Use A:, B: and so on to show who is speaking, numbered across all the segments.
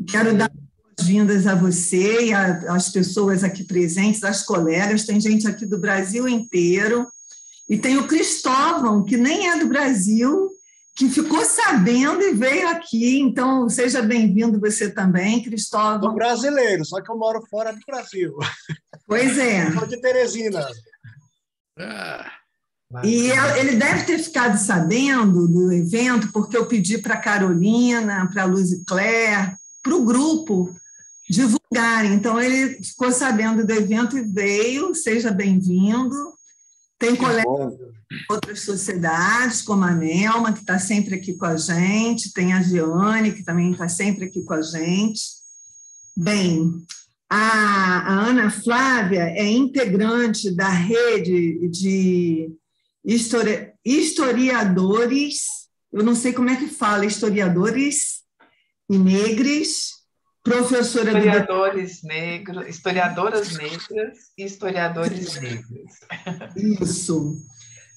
A: Quero dar boas-vindas a você e às pessoas aqui presentes, às colegas. Tem gente aqui do Brasil inteiro. E tem o Cristóvão, que nem é do Brasil, que ficou sabendo e veio aqui. Então, seja bem-vindo você também, Cristóvão.
B: Sou brasileiro, só que eu moro fora do Brasil.
A: Pois é.
B: Sou de Teresina.
A: E ele deve ter ficado sabendo do evento, porque eu pedi para a Carolina, para a Luzi Claire, para o grupo divulgarem. Então, ele ficou sabendo do evento e veio. Seja bem-vindo. Tem colegas de outras sociedades, como a Nelma, que está sempre aqui com a gente, tem a Giane, que também está sempre aqui com a gente. Bem, a Ana Flávia é integrante da rede de historiadores, eu não sei como é que fala, historiadores e negros, professora
C: historiadoras negras e historiadores negros.
A: Isso.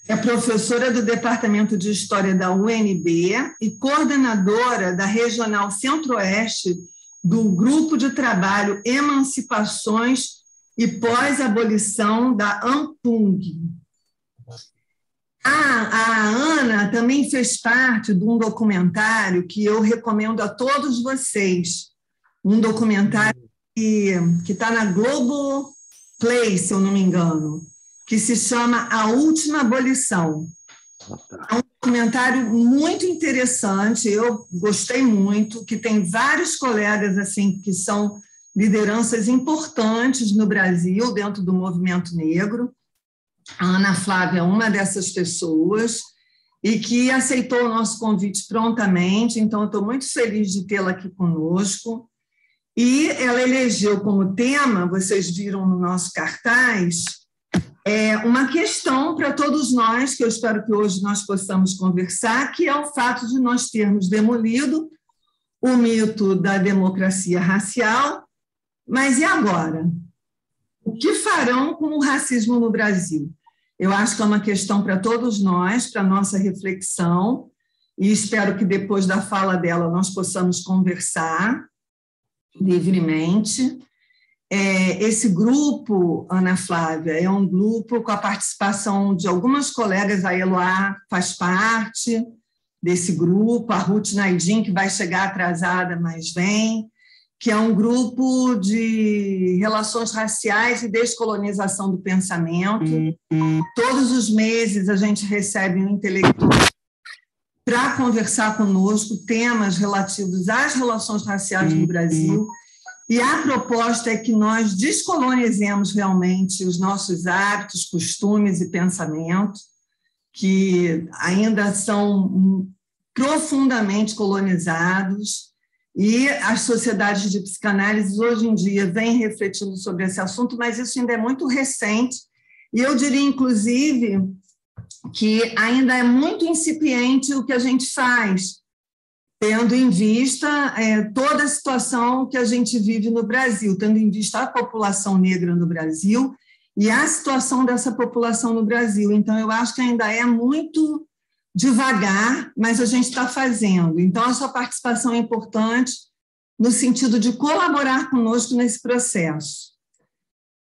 A: É professora do Departamento de História da UNB e coordenadora da Regional Centro-Oeste do Grupo de Trabalho Emancipações e Pós-Abolição da ANPUNG. A Ana também fez parte de um documentário que eu recomendo a todos vocês, um documentário que está na Globoplay, se eu não me engano, que se chama A Última Abolição. É um documentário muito interessante, eu gostei muito, que tem vários colegas assim que são lideranças importantes no Brasil, dentro do movimento negro. A Ana Flávia é uma dessas pessoas e que aceitou o nosso convite prontamente, então eu estou muito feliz de tê-la aqui conosco. E ela elegeu como tema, vocês viram no nosso cartaz, uma questão para todos nós, que eu espero que hoje nós possamos conversar, que é o fato de nós termos demolido o mito da democracia racial, mas e agora? O que farão com o racismo no Brasil? Eu acho que é uma questão para todos nós, para a nossa reflexão, e espero que depois da fala dela nós possamos conversar livremente. Esse grupo, Ana Flávia, é um grupo com a participação de algumas colegas, a Eloá faz parte desse grupo, a Ruth Naidin, que vai chegar atrasada, mas vem, que é um grupo de relações raciais e descolonização do pensamento. Todos os meses a gente recebe um intelectual para conversar conosco temas relativos às relações raciais no Brasil, e a proposta é que nós descolonizemos realmente os nossos hábitos, costumes e pensamentos, que ainda são profundamente colonizados, e as sociedades de psicanálise hoje em dia vêm refletindo sobre esse assunto, mas isso ainda é muito recente, e eu diria, inclusive, que ainda é muito incipiente o que a gente faz, tendo em vista toda a situação que a gente vive no Brasil, tendo em vista a população negra no Brasil e a situação dessa população no Brasil. Então, eu acho que ainda é muito devagar, mas a gente está fazendo. Então, a sua participação é importante no sentido de colaborar conosco nesse processo.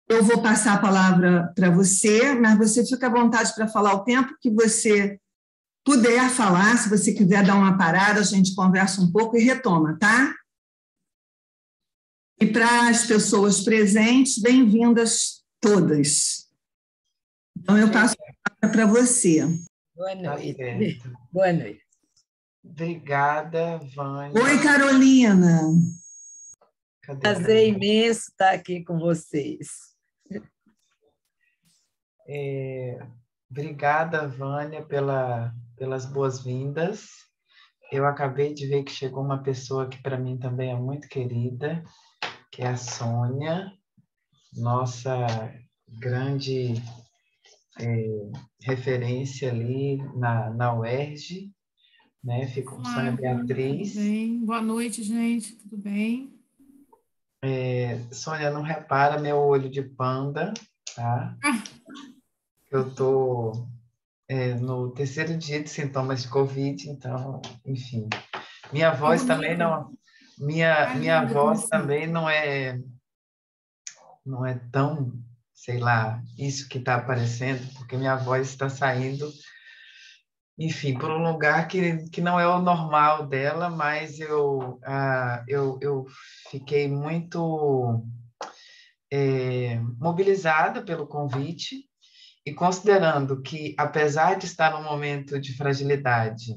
A: Eu vou passar a palavra para você, mas você fica à vontade para falar o tempo que você puder falar. Se você quiser dar uma parada, a gente conversa um pouco e retoma, tá? E para as pessoas presentes, bem-vindas todas. Então, eu passo a palavra para você.
D: Boa noite. Boa noite.
C: Obrigada, Vânia.
A: Oi, Carolina.
D: Prazer imenso estar aqui com vocês.
C: Obrigada, Vânia, pelas boas-vindas. Eu acabei de ver que chegou uma pessoa que para mim também é muito querida, que é a Sônia, nossa grande referência ali na UERJ, né? Fico com Sônia Beatriz.
E: Tudo bem? Boa noite, gente, tudo bem?
C: Sônia, não repara meu olho de panda, tá? Eu estou no terceiro dia de sintomas de Covid, então, enfim. Minha voz também Minha
E: linda como
C: voz
E: sempre.
C: também não é tão, sei lá, isso que está aparecendo, porque minha voz está saindo, enfim, por um lugar que não é o normal dela, mas eu fiquei muito mobilizada pelo convite e considerando que, apesar de estar num momento de fragilidade,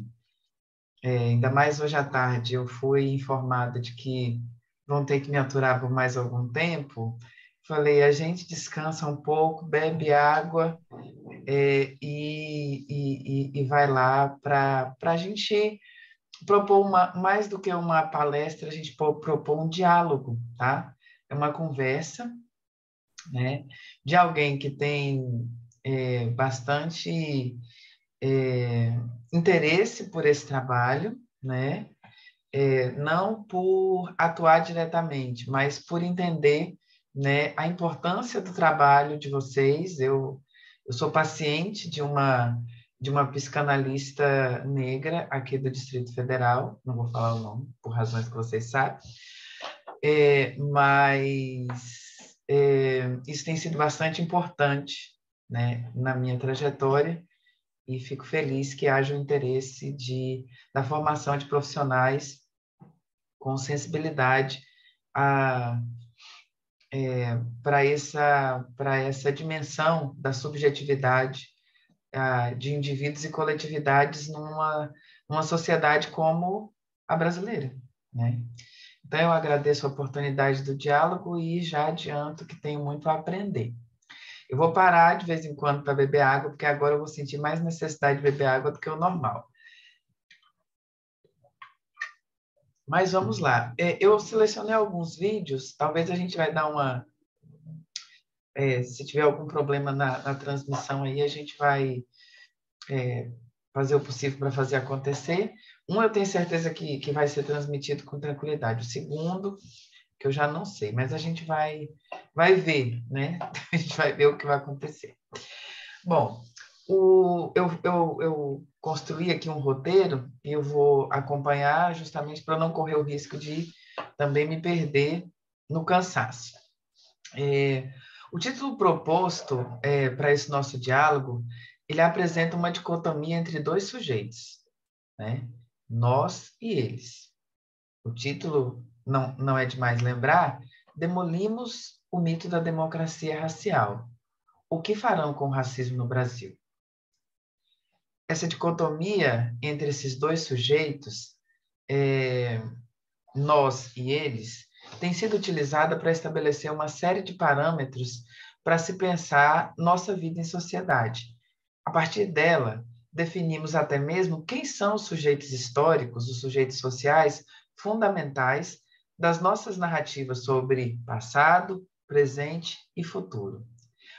C: ainda mais hoje à tarde, eu fui informada de que vão ter que me aturar por mais algum tempo. Falei, a gente descansa um pouco, bebe água e vai lá para a gente propor mais do que uma palestra, a gente propor um diálogo, tá? É uma conversa, né, de alguém que tem bastante interesse por esse trabalho, né? Não por atuar diretamente, mas por entender, né, a importância do trabalho de vocês. Eu sou paciente de uma psicanalista negra aqui do Distrito Federal, não vou falar o nome, por razões que vocês sabem, mas isso tem sido bastante importante, né, na minha trajetória, e fico feliz que haja o interesse da formação de profissionais com sensibilidade para essa dimensão da subjetividade de indivíduos e coletividades numa sociedade como a brasileira, né? Então, eu agradeço a oportunidade do diálogo e já adianto que tenho muito a aprender. Eu vou parar de vez em quando para beber água, porque agora eu vou sentir mais necessidade de beber água do que o normal. Mas vamos lá. Eu selecionei alguns vídeos, talvez a gente vai dar se tiver algum problema na transmissão aí, a gente vai fazer o possível para fazer acontecer. Eu tenho certeza que vai ser transmitido com tranquilidade. O segundo, que eu já não sei, mas a gente vai ver, né? A gente vai ver o que vai acontecer. Bom, eu construí aqui um roteiro e eu vou acompanhar justamente para não correr o risco de também me perder no cansaço. O título proposto para esse nosso diálogo, ele apresenta uma dicotomia entre dois sujeitos, né? Nós e eles. O título, não é demais lembrar, demolimos o mito da democracia racial. O que farão com o racismo no Brasil? Essa dicotomia entre esses dois sujeitos, nós e eles, tem sido utilizada para estabelecer uma série de parâmetros para se pensar nossa vida em sociedade. A partir dela, definimos até mesmo quem são os sujeitos históricos, os sujeitos sociais fundamentais das nossas narrativas sobre passado, presente e futuro.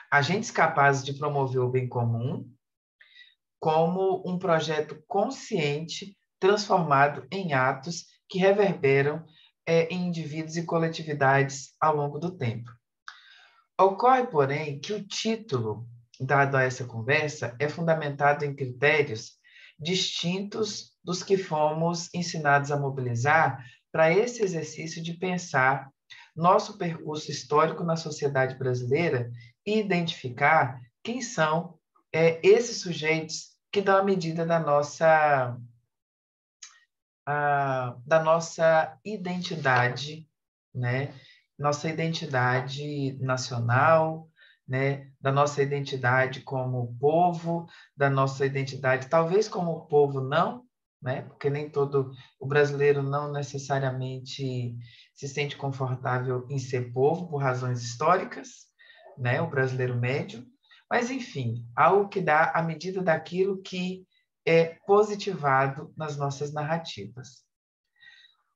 C: Agentes capazes de promover o bem comum como um projeto consciente transformado em atos que reverberam em indivíduos e coletividades ao longo do tempo. Ocorre, porém, que o título dado a essa conversa é fundamentado em critérios distintos dos que fomos ensinados a mobilizar para esse exercício de pensar nosso percurso histórico na sociedade brasileira e identificar quem são esses sujeitos que dão a medida da nossa identidade, né? Nossa identidade nacional, né? Da nossa identidade como povo, da nossa identidade, talvez como povo não, né? Porque nem todo o brasileiro não necessariamente se sente confortável em ser povo por razões históricas, né? O brasileiro médio. Mas, enfim, algo que dá a medida daquilo que é positivado nas nossas narrativas.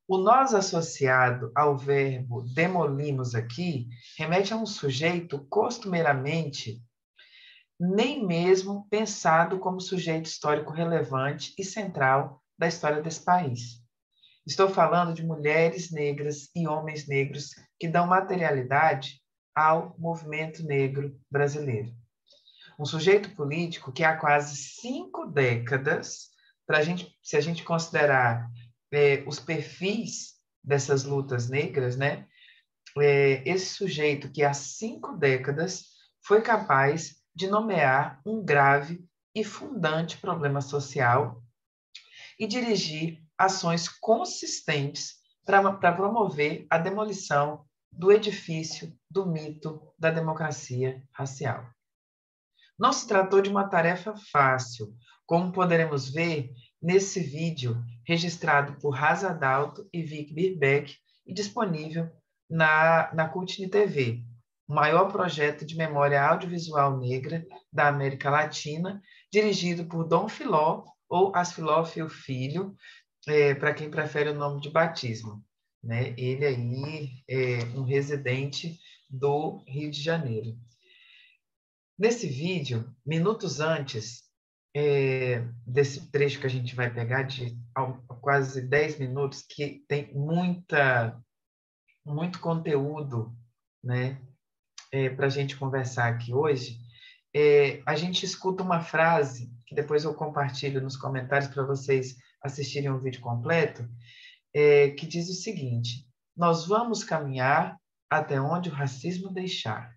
C: O nós associado ao verbo demolimos aqui remete a um sujeito costumeiramente nem mesmo pensado como sujeito histórico relevante e central da história desse país. Estou falando de mulheres negras e homens negros que dão materialidade ao movimento negro brasileiro. Um sujeito político que há quase 5 décadas, se a gente considerar os perfis dessas lutas negras, né? Esse sujeito que há 5 décadas foi capaz de nomear um grave e fundante problema social e dirigir ações consistentes para promover a demolição do edifício do mito da democracia racial. Não se tratou de uma tarefa fácil, como poderemos ver nesse vídeo registrado por Rasa Adalto e Vic Birbeck e disponível na Cutni TV, o maior projeto de memória audiovisual negra da América Latina, dirigido por Dom Filó, ou Asfiló Filho, para quem prefere o nome de batismo, né? Ele aí é um residente do Rio de Janeiro. Nesse vídeo, minutos antes desse trecho que a gente vai pegar, de quase 10 minutos, que tem muito conteúdo, né, para a gente conversar aqui hoje, a gente escuta uma frase, que depois eu compartilho nos comentários para vocês assistirem o vídeo completo, que diz o seguinte: nós vamos caminhar até onde o racismo deixar.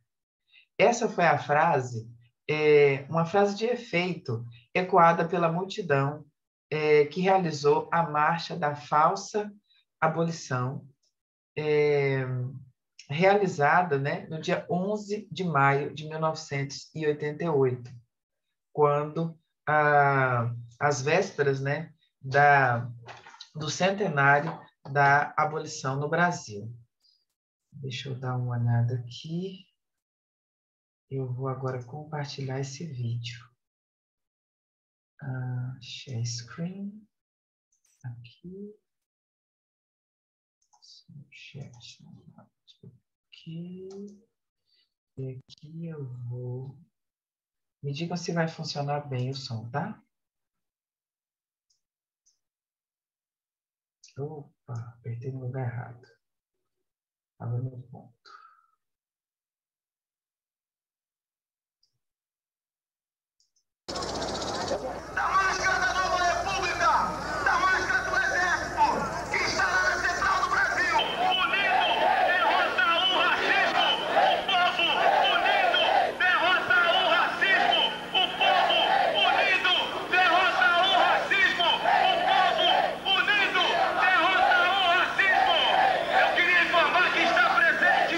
C: Essa foi a frase, uma frase de efeito, ecoada pela multidão que realizou a marcha da falsa abolição, realizada, né, no dia 11 de maio de 1988, quando, às vésperas, né, do centenário da abolição no Brasil. Deixa eu dar uma olhada aqui. Eu vou agora compartilhar esse vídeo. Share screen. Aqui. Chat. Aqui. E aqui eu vou... Me digam se vai funcionar bem o som, tá? Opa, apertei no lugar errado. Estava no ponto.
F: Da máscara da nova república, da máscara do exército, que estará na central do Brasil. Unido derrota o racismo, o povo unido derrota o racismo, o povo unido derrota o racismo, o povo unido derrota o racismo. Eu queria informar que está presente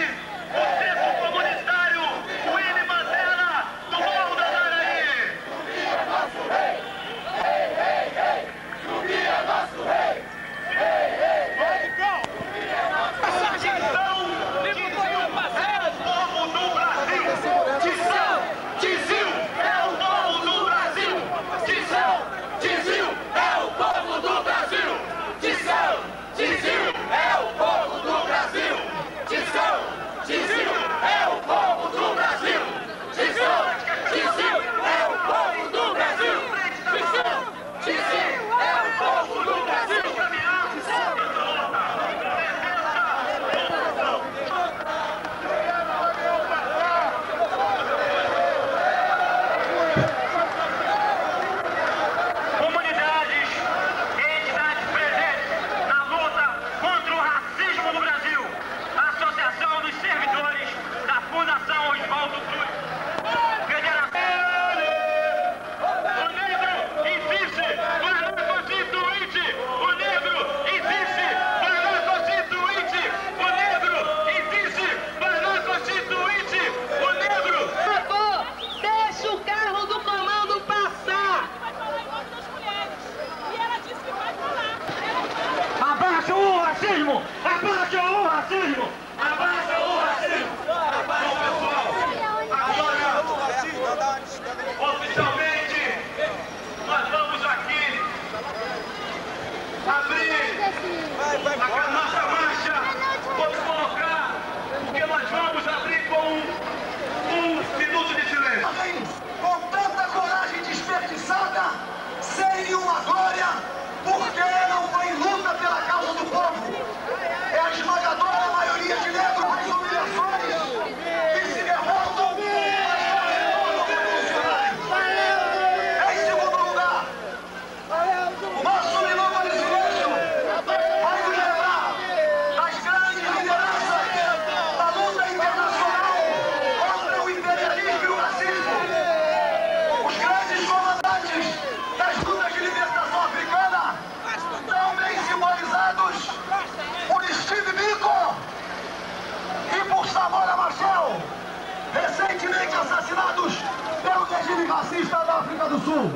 F: regime racista da África do Sul.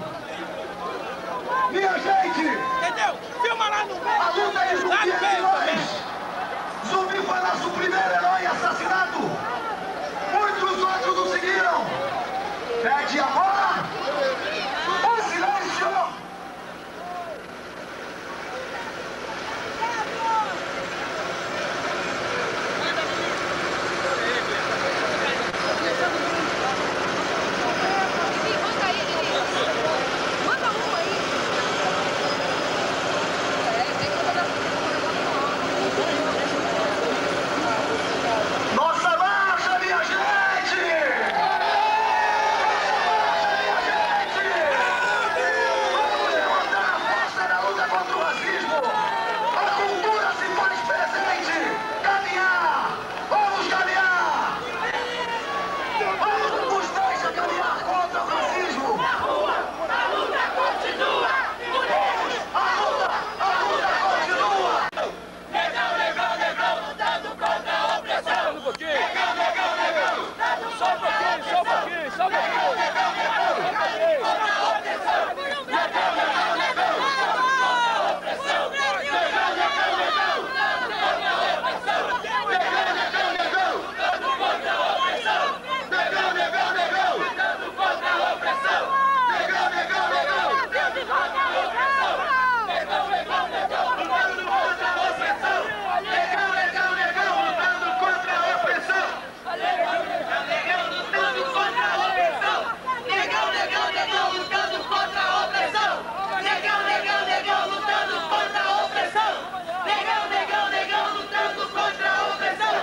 F: Minha gente,
G: entendeu? Filma lá no meio.
F: A luta de Zumbi é de nós. Zumbi foi nosso primeiro herói assassinado. Muitos outros nos seguiram. Pede agora o silêncio. Nossa marcha, minha gente! Vamos levantar a força na luta contra o racismo! A cultura se faz presente! Caminhar! Vamos caminhar! Vamos nos deixa caminhar contra o racismo! A luta continua! A luta continua!
G: Negão, negão, negão, lutando contra a opressão. Um pouquinho. Negão, negão, negão, lutando só um pouquinho, só um pouquinho, só um pouquinho. Negão, negão, negão, contra a opressão. Negão, negão, negão, lutando contra a opressão. Negão, negão, negão, lutando contra a opressão. Negão, negão, negão, lutando contra a opressão. Negão, negão, negão, lutando contra a opressão. Negão, negão, negão, lutando contra a opressão. Negão, negão, negão, lutando contra a opressão.
F: Negão, negão, negão, lutando contra a opressão!
G: Negão, negão, lutando contra a opressão. Negão, negão, negão, lutando contra a opressão. Negão, negão, negão, lutando contra a opressão. Negão, negão, negão, lutando contra a opressão.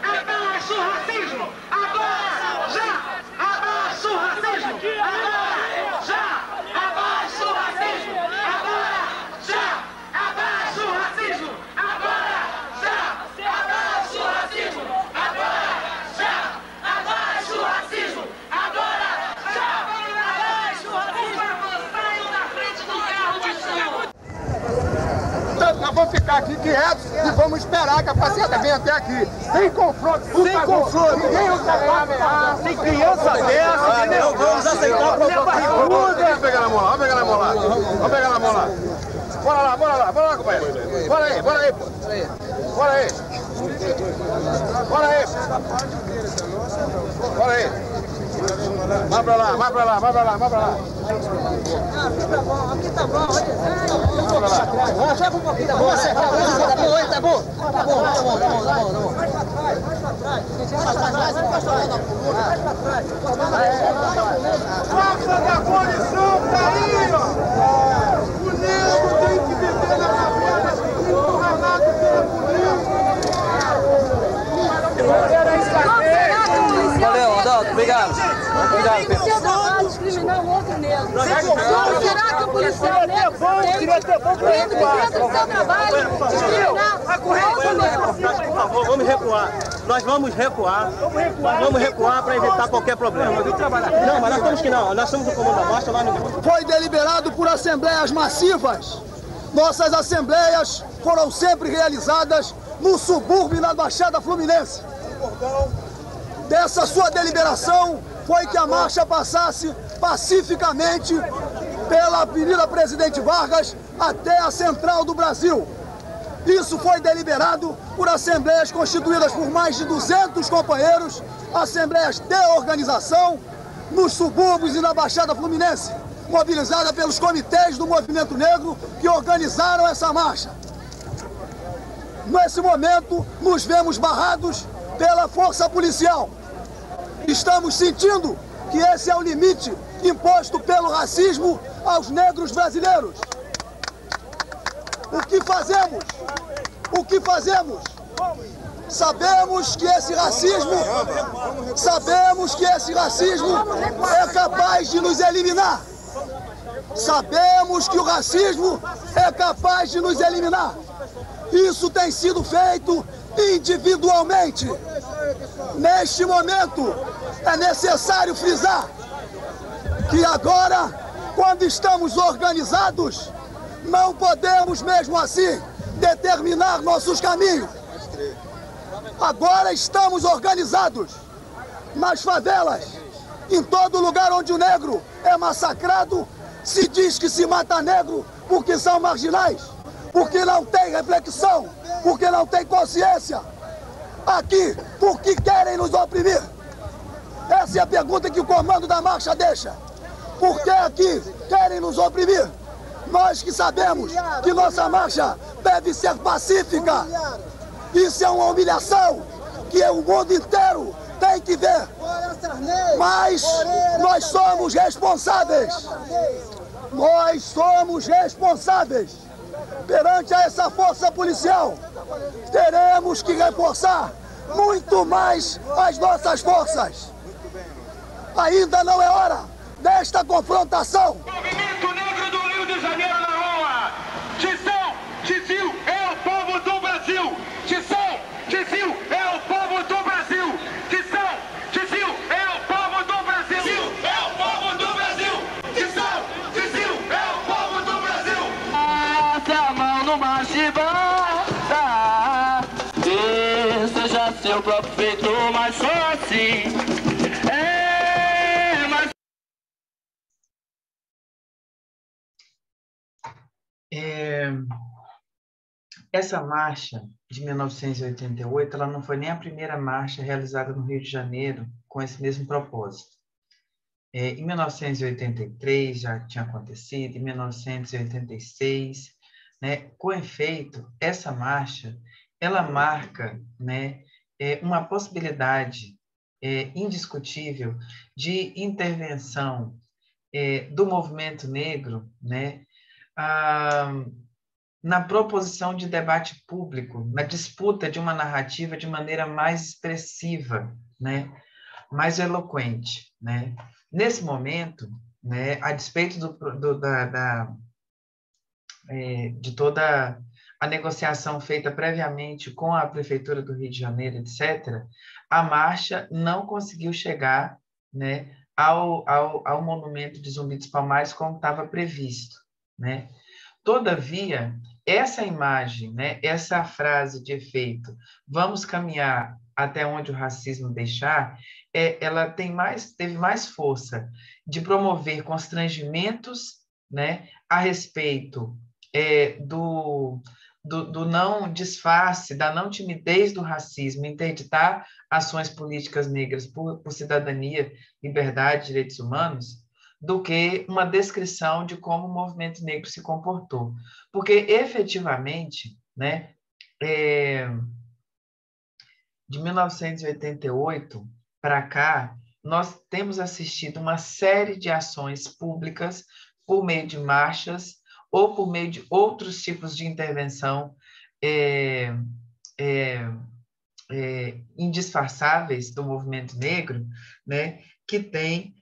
F: Abaixa o racismo! Agora! Já! Abaixa o racismo! Agora! Já! Abaixa o racismo! Agora! Já! Abaixa o racismo! Agora! Já! Abaixa o racismo! Agora! Já! Abaixa o racismo! Agora! Já! Abaixa o racismo! Saiam da frente do carro de som!
B: Nós vamos ficar aqui quietos e vamos esperar que a passeata venha até aqui. Sem confronto, sem confronto. Ninguém ameaça. Sem criança dessa, entendeu? Vamos aceitar qualquer barriga. Vamos pegar na mão lá, vamos pegar na mão lá. Vamos pegar na mão lá. Bora lá, bora lá, bora lá, companheiro. Bora aí, pô. Bora aí. Bora aí. Bora aí. Vai pra lá, vai pra lá, vai pra lá, vai pra lá.
H: Aqui tá bom, joga um pouquinho, tá bom, tá bom.
F: Força da abolição tá aí, ó! O negro tem que viver na favela, empurranado pela polícia!
H: Valeu, Adalto, obrigado. Tem que ser trabalho discriminar o outro negro. Será que o policial negro tem dentro do seu trabalho discriminar o outro negro?
I: Por favor, vamos recuar. Nós vamos recuar. Vamos recuar para evitar qualquer problema. Não, mas nós estamos que não. Nós somos do comando da marcha lá no...
B: Foi deliberado por assembleias massivas. Nossas assembleias foram sempre realizadas no subúrbio e na Baixada Fluminense. Dessa sua deliberação foi que a marcha passasse pacificamente pela Avenida Presidente Vargas até a Central do Brasil. Isso foi deliberado por assembleias constituídas por mais de 200 companheiros, assembleias de organização nos subúrbios e na Baixada Fluminense, mobilizada pelos comitês do Movimento Negro que organizaram essa marcha. Nesse momento, nos vemos barrados pela força policial. Estamos sentindo que esse é o limite imposto pelo racismo aos negros brasileiros. O que fazemos? O que fazemos? Sabemos que esse racismo é capaz de nos eliminar. Sabemos que o racismo é capaz de nos eliminar. Isso tem sido feito individualmente. Neste momento, é necessário frisar que agora, quando estamos organizados, não podemos mesmo assim determinar nossos caminhos. Agora estamos organizados nas favelas, Em todo lugar onde o negro é massacrado, se diz que se mata negro porque são marginais, porque não tem reflexão, porque não tem consciência. Aqui, por que querem nos oprimir? Essa é a pergunta que o comando da marcha deixa. Por que aqui querem nos oprimir? Nós que sabemos que nossa marcha deve ser pacífica. Isso é uma humilhação que o mundo inteiro tem que ver. Mas nós somos responsáveis. Nós somos responsáveis. Perante a essa força policial, teremos que reforçar muito mais as nossas forças. Ainda não é hora desta confrontação.
F: Movimento Negro do Rio de Janeiro na rua. Tição, Tizil é o povo do Brasil. Tição, Tizil é o povo do Brasil. Tição, Tizil é o povo do Brasil. Tizil é o povo do Brasil. Tição, Tizil é o povo do Brasil.
G: Bata a mão no macho e bata. Seja seu próprio feito, mas só assim.
C: Essa marcha de 1988, ela não foi nem a primeira marcha realizada no Rio de Janeiro com esse mesmo propósito. Em 1983 já tinha acontecido, em 1986, né? Com efeito, essa marcha, ela marca, né, uma possibilidade indiscutível de intervenção do movimento negro, né, na proposição de debate público, na disputa de uma narrativa de maneira mais expressiva, né, mais eloquente, né. Nesse momento, né, a despeito de toda a negociação feita previamente com a Prefeitura do Rio de Janeiro, etc., a marcha não conseguiu chegar, né, ao monumento de Zumbi dos Palmares como estava previsto, né. Todavia, essa imagem, né, essa frase de efeito, vamos caminhar até onde o racismo deixar, ela teve mais força de promover constrangimentos, né, a respeito do não disfarce, da não timidez do racismo, interditar ações políticas negras por cidadania, liberdade, direitos humanos, do que uma descrição de como o movimento negro se comportou. Porque, efetivamente, né, de 1988 para cá, nós temos assistido uma série de ações públicas por meio de marchas ou por meio de outros tipos de intervenção indisfarçáveis do movimento negro, né, que tem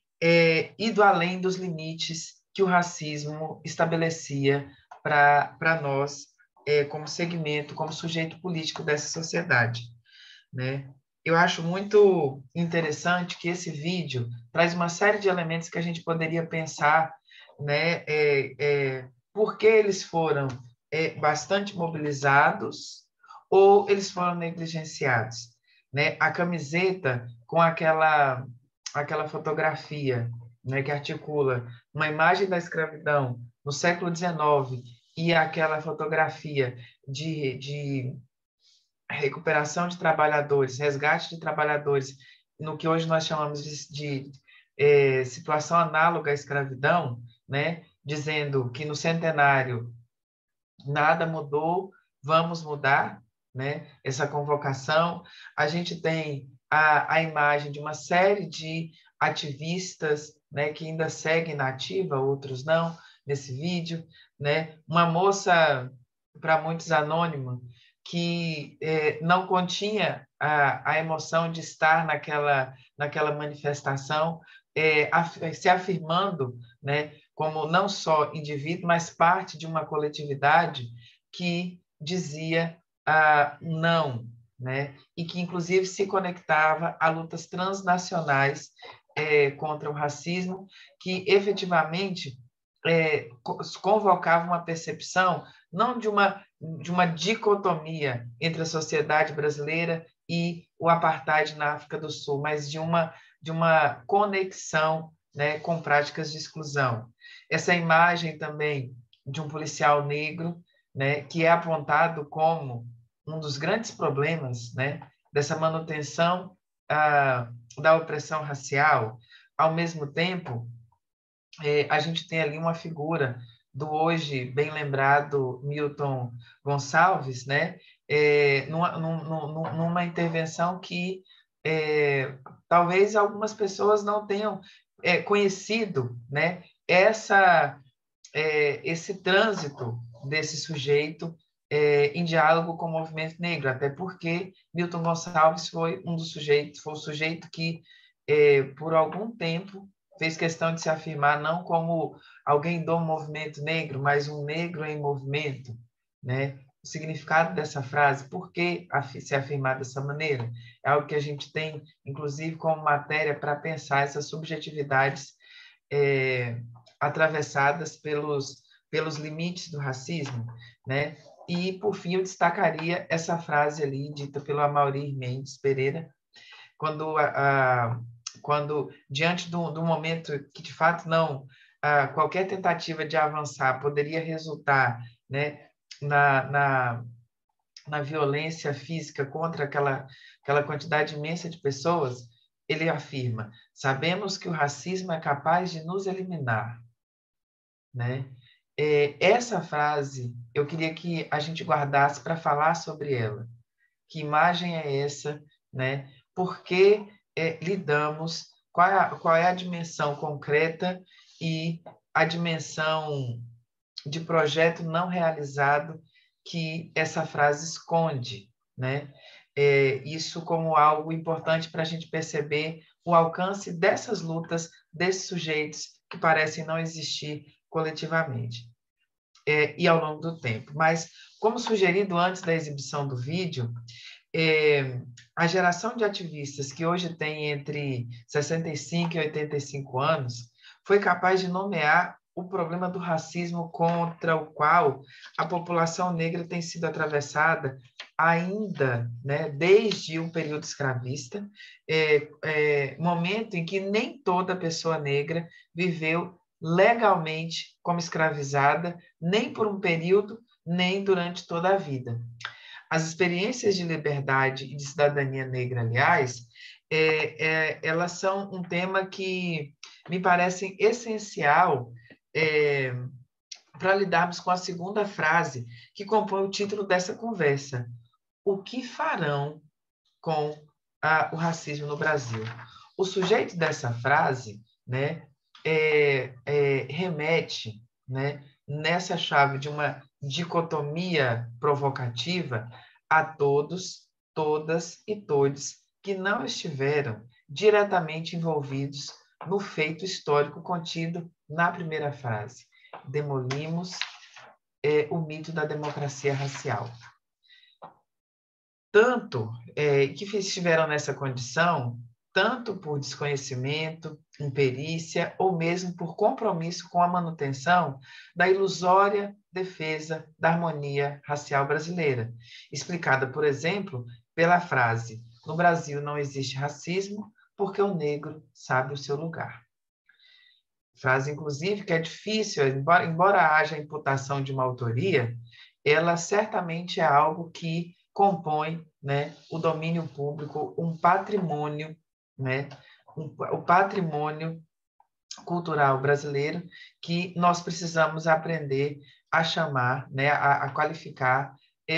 C: ido além dos limites que o racismo estabelecia para nós, como segmento, como sujeito político dessa sociedade, né? Eu acho muito interessante que esse vídeo traz uma série de elementos que a gente poderia pensar, né, por que eles foram bastante mobilizados ou eles foram negligenciados, né? A camiseta com aquela fotografia, né, que articula uma imagem da escravidão no século XIX e aquela fotografia de recuperação de trabalhadores, resgate de trabalhadores, no que hoje nós chamamos de situação análoga à escravidão, né, dizendo que no centenário nada mudou, vamos mudar, né, essa convocação. A gente tem a imagem de uma série de ativistas, né, que ainda seguem na ativa, outros não, nesse vídeo, né, uma moça, para muitos anônima, que não continha a emoção de estar naquela manifestação, se afirmando, né, como não só indivíduo, mas parte de uma coletividade que dizia não, né, e que, inclusive, se conectava a lutas transnacionais contra o racismo, que efetivamente convocava uma percepção não de uma dicotomia entre a sociedade brasileira e o apartheid na África do Sul, mas de de uma conexão, né, com práticas de exclusão. Essa imagem também de um policial negro, né, que é apontado como um dos grandes problemas, né, dessa manutenção da opressão racial. Ao mesmo tempo, a gente tem ali uma figura do hoje bem lembrado Milton Gonçalves, né, numa intervenção que talvez algumas pessoas não tenham conhecido, né, esse trânsito desse sujeito em diálogo com o movimento negro, até porque Milton Gonçalves foi o sujeito que, por algum tempo, fez questão de se afirmar não como alguém do movimento negro, mas um negro em movimento, né? O significado dessa frase, por que se afirmar dessa maneira? É algo que a gente tem, inclusive, como matéria para pensar essas subjetividades atravessadas pelos limites do racismo, né? E, por fim, eu destacaria essa frase ali, dita pelo Amaury Mendes Pereira, quando diante do momento que, de fato, não qualquer tentativa de avançar poderia resultar, né, na violência física contra aquela quantidade imensa de pessoas, ele afirma: sabemos que o racismo é capaz de nos eliminar, né? Essa frase eu queria que a gente guardasse para falar sobre ela. Que imagem é essa, né? Por que lidamos, qual é a dimensão concreta e a dimensão de projeto não realizado que essa frase esconde, né? Isso como algo importante para a gente perceber o alcance dessas lutas, desses sujeitos que parecem não existir coletivamente e ao longo do tempo. Mas, como sugerido antes da exibição do vídeo, a geração de ativistas que hoje tem entre 65 e 85 anos foi capaz de nomear o problema do racismo contra o qual a população negra tem sido atravessada ainda, né, desde o período escravista, momento em que nem toda pessoa negra viveu legalmente como escravizada, nem por um período, nem durante toda a vida. As experiências de liberdade e de cidadania negra, aliás, elas são um tema que me parece essencial para lidarmos com a segunda frase que compõe o título dessa conversa: o que farão com o racismo no Brasil? O sujeito dessa frase, né, remete, né, nessa chave de uma dicotomia provocativa a todos, todas e todes que não estiveram diretamente envolvidos no feito histórico contido na primeira frase. Demolimos o mito da democracia racial. Tanto que estiveram nessa condição, tanto por desconhecimento, imperícia ou mesmo por compromisso com a manutenção da ilusória defesa da harmonia racial brasileira, explicada, por exemplo, pela frase: no Brasil não existe racismo porque o negro sabe o seu lugar. Frase, inclusive, que é difícil, embora haja a imputação de uma autoria, ela certamente é algo que compõe, né, o domínio público, um patrimônio, né, o patrimônio cultural brasileiro que nós precisamos aprender a chamar, né, a qualificar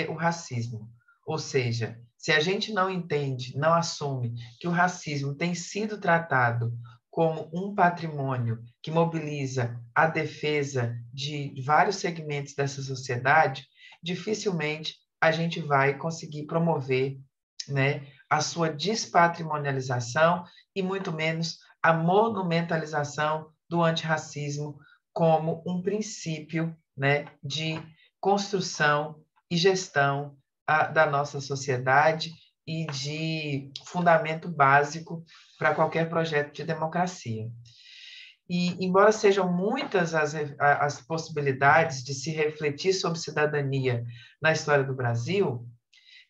C: o racismo. Ou seja, se a gente não entende, não assume que o racismo tem sido tratado como um patrimônio que mobiliza a defesa de vários segmentos dessa sociedade, dificilmente a gente vai conseguir promover, né, a sua despatrimonialização e muito menos a monumentalização do antirracismo como um princípio, né, de construção e gestão da nossa sociedade e de fundamento básico para qualquer projeto de democracia. E, embora sejam muitas as possibilidades de se refletir sobre cidadania na história do Brasil,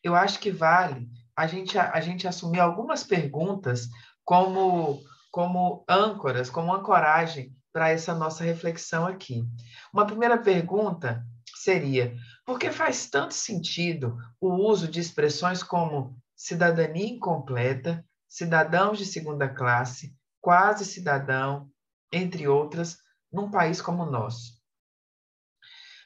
C: eu acho que vale a gente assumir algumas perguntas como âncoras, como ancoragem para essa nossa reflexão aqui. Uma primeira pergunta seria: por que faz tanto sentido o uso de expressões como cidadania incompleta, cidadãos de segunda classe, quase cidadão, entre outras, num país como o nosso?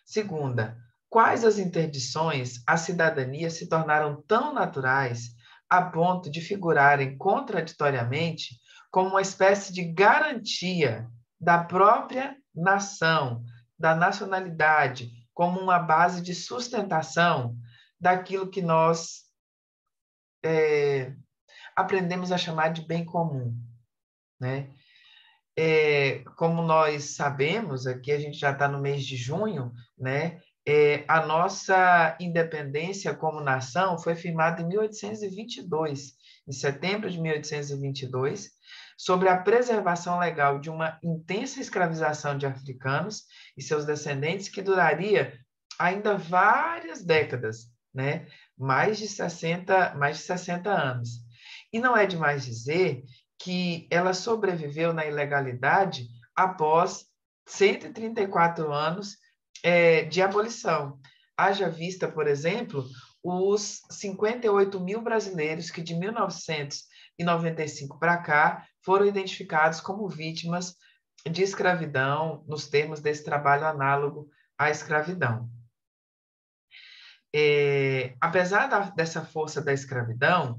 C: Segunda, quais as interdições à cidadania se tornaram tão naturais a ponto de figurarem contraditoriamente como uma espécie de garantia da própria nação, da nacionalidade, como uma base de sustentação daquilo que nós aprendemos a chamar de bem comum, né? Como nós sabemos, aqui a gente já está no mês de junho, né? A nossa independência como nação foi firmada em 1822, em setembro de 1822, sobre a preservação legal de uma intensa escravização de africanos e seus descendentes que duraria ainda várias décadas, né? mais de 60 anos. E não é demais dizer que ela sobreviveu na ilegalidade após 134 anos de abolição. Haja vista, por exemplo, os 58 mil brasileiros que de 1995 para cá foram identificados como vítimas de escravidão, nos termos desse trabalho análogo à escravidão. Apesar dessa força da escravidão,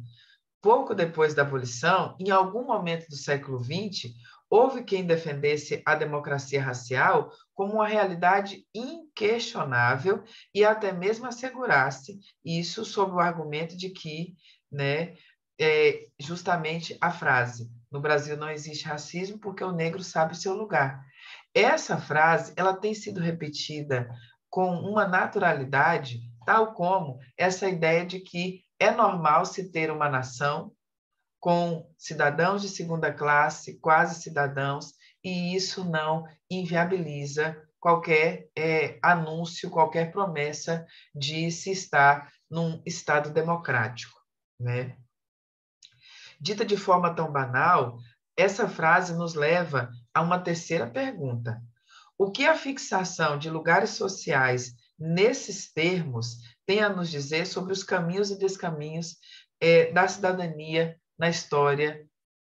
C: pouco depois da abolição, em algum momento do século XX, houve quem defendesse a democracia racial como uma realidade inquestionável e até mesmo assegurasse isso sob o argumento de que, né, justamente a frase: no Brasil não existe racismo porque o negro sabe o seu lugar. Essa frase ela tem sido repetida com uma naturalidade, tal como essa ideia de que é normal se ter uma nação com cidadãos de segunda classe, quase cidadãos, e isso não inviabiliza qualquer anúncio, qualquer promessa de se estar num Estado democrático, né? Dita de forma tão banal, essa frase nos leva a uma terceira pergunta. O que a fixação de lugares sociais nesses termos tem a nos dizer sobre os caminhos e descaminhos da cidadania na história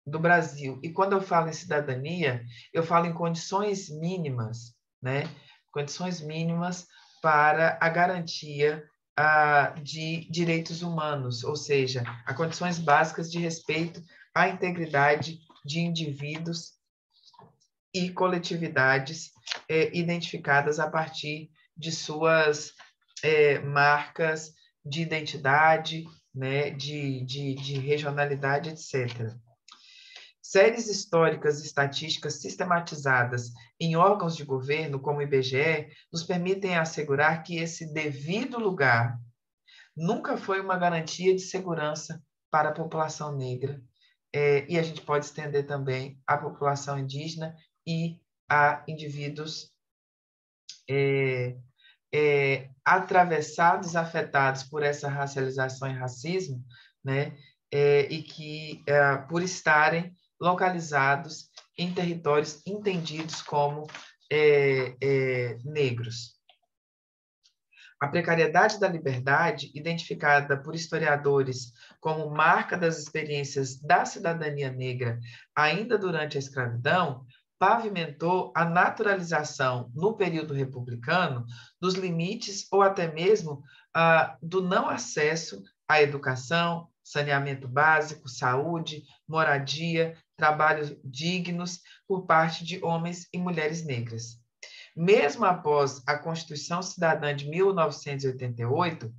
C: do Brasil? E quando eu falo em cidadania, eu falo em condições mínimas, né? Condições mínimas para a garantia de direitos humanos, ou seja, a condições básicas de respeito à integridade de indivíduos e coletividades identificadas a partir de suas marcas de identidade, né, de regionalidade, etc. Séries históricas e estatísticas sistematizadas em órgãos de governo, como o IBGE, nos permitem assegurar que esse devido lugar nunca foi uma garantia de segurança para a população negra. E a gente pode estender também à população indígena e a indivíduos atravessados, afetados por essa racialização e racismo, né? E que, por estarem localizados em territórios entendidos como negros. A precariedade da liberdade, identificada por historiadores como marca das experiências da cidadania negra ainda durante a escravidão, pavimentou a naturalização, no período republicano, dos limites ou até mesmo do não acesso à educação, saneamento básico, saúde, moradia, trabalhos dignos por parte de homens e mulheres negras. Mesmo após a Constituição Cidadã de 1988,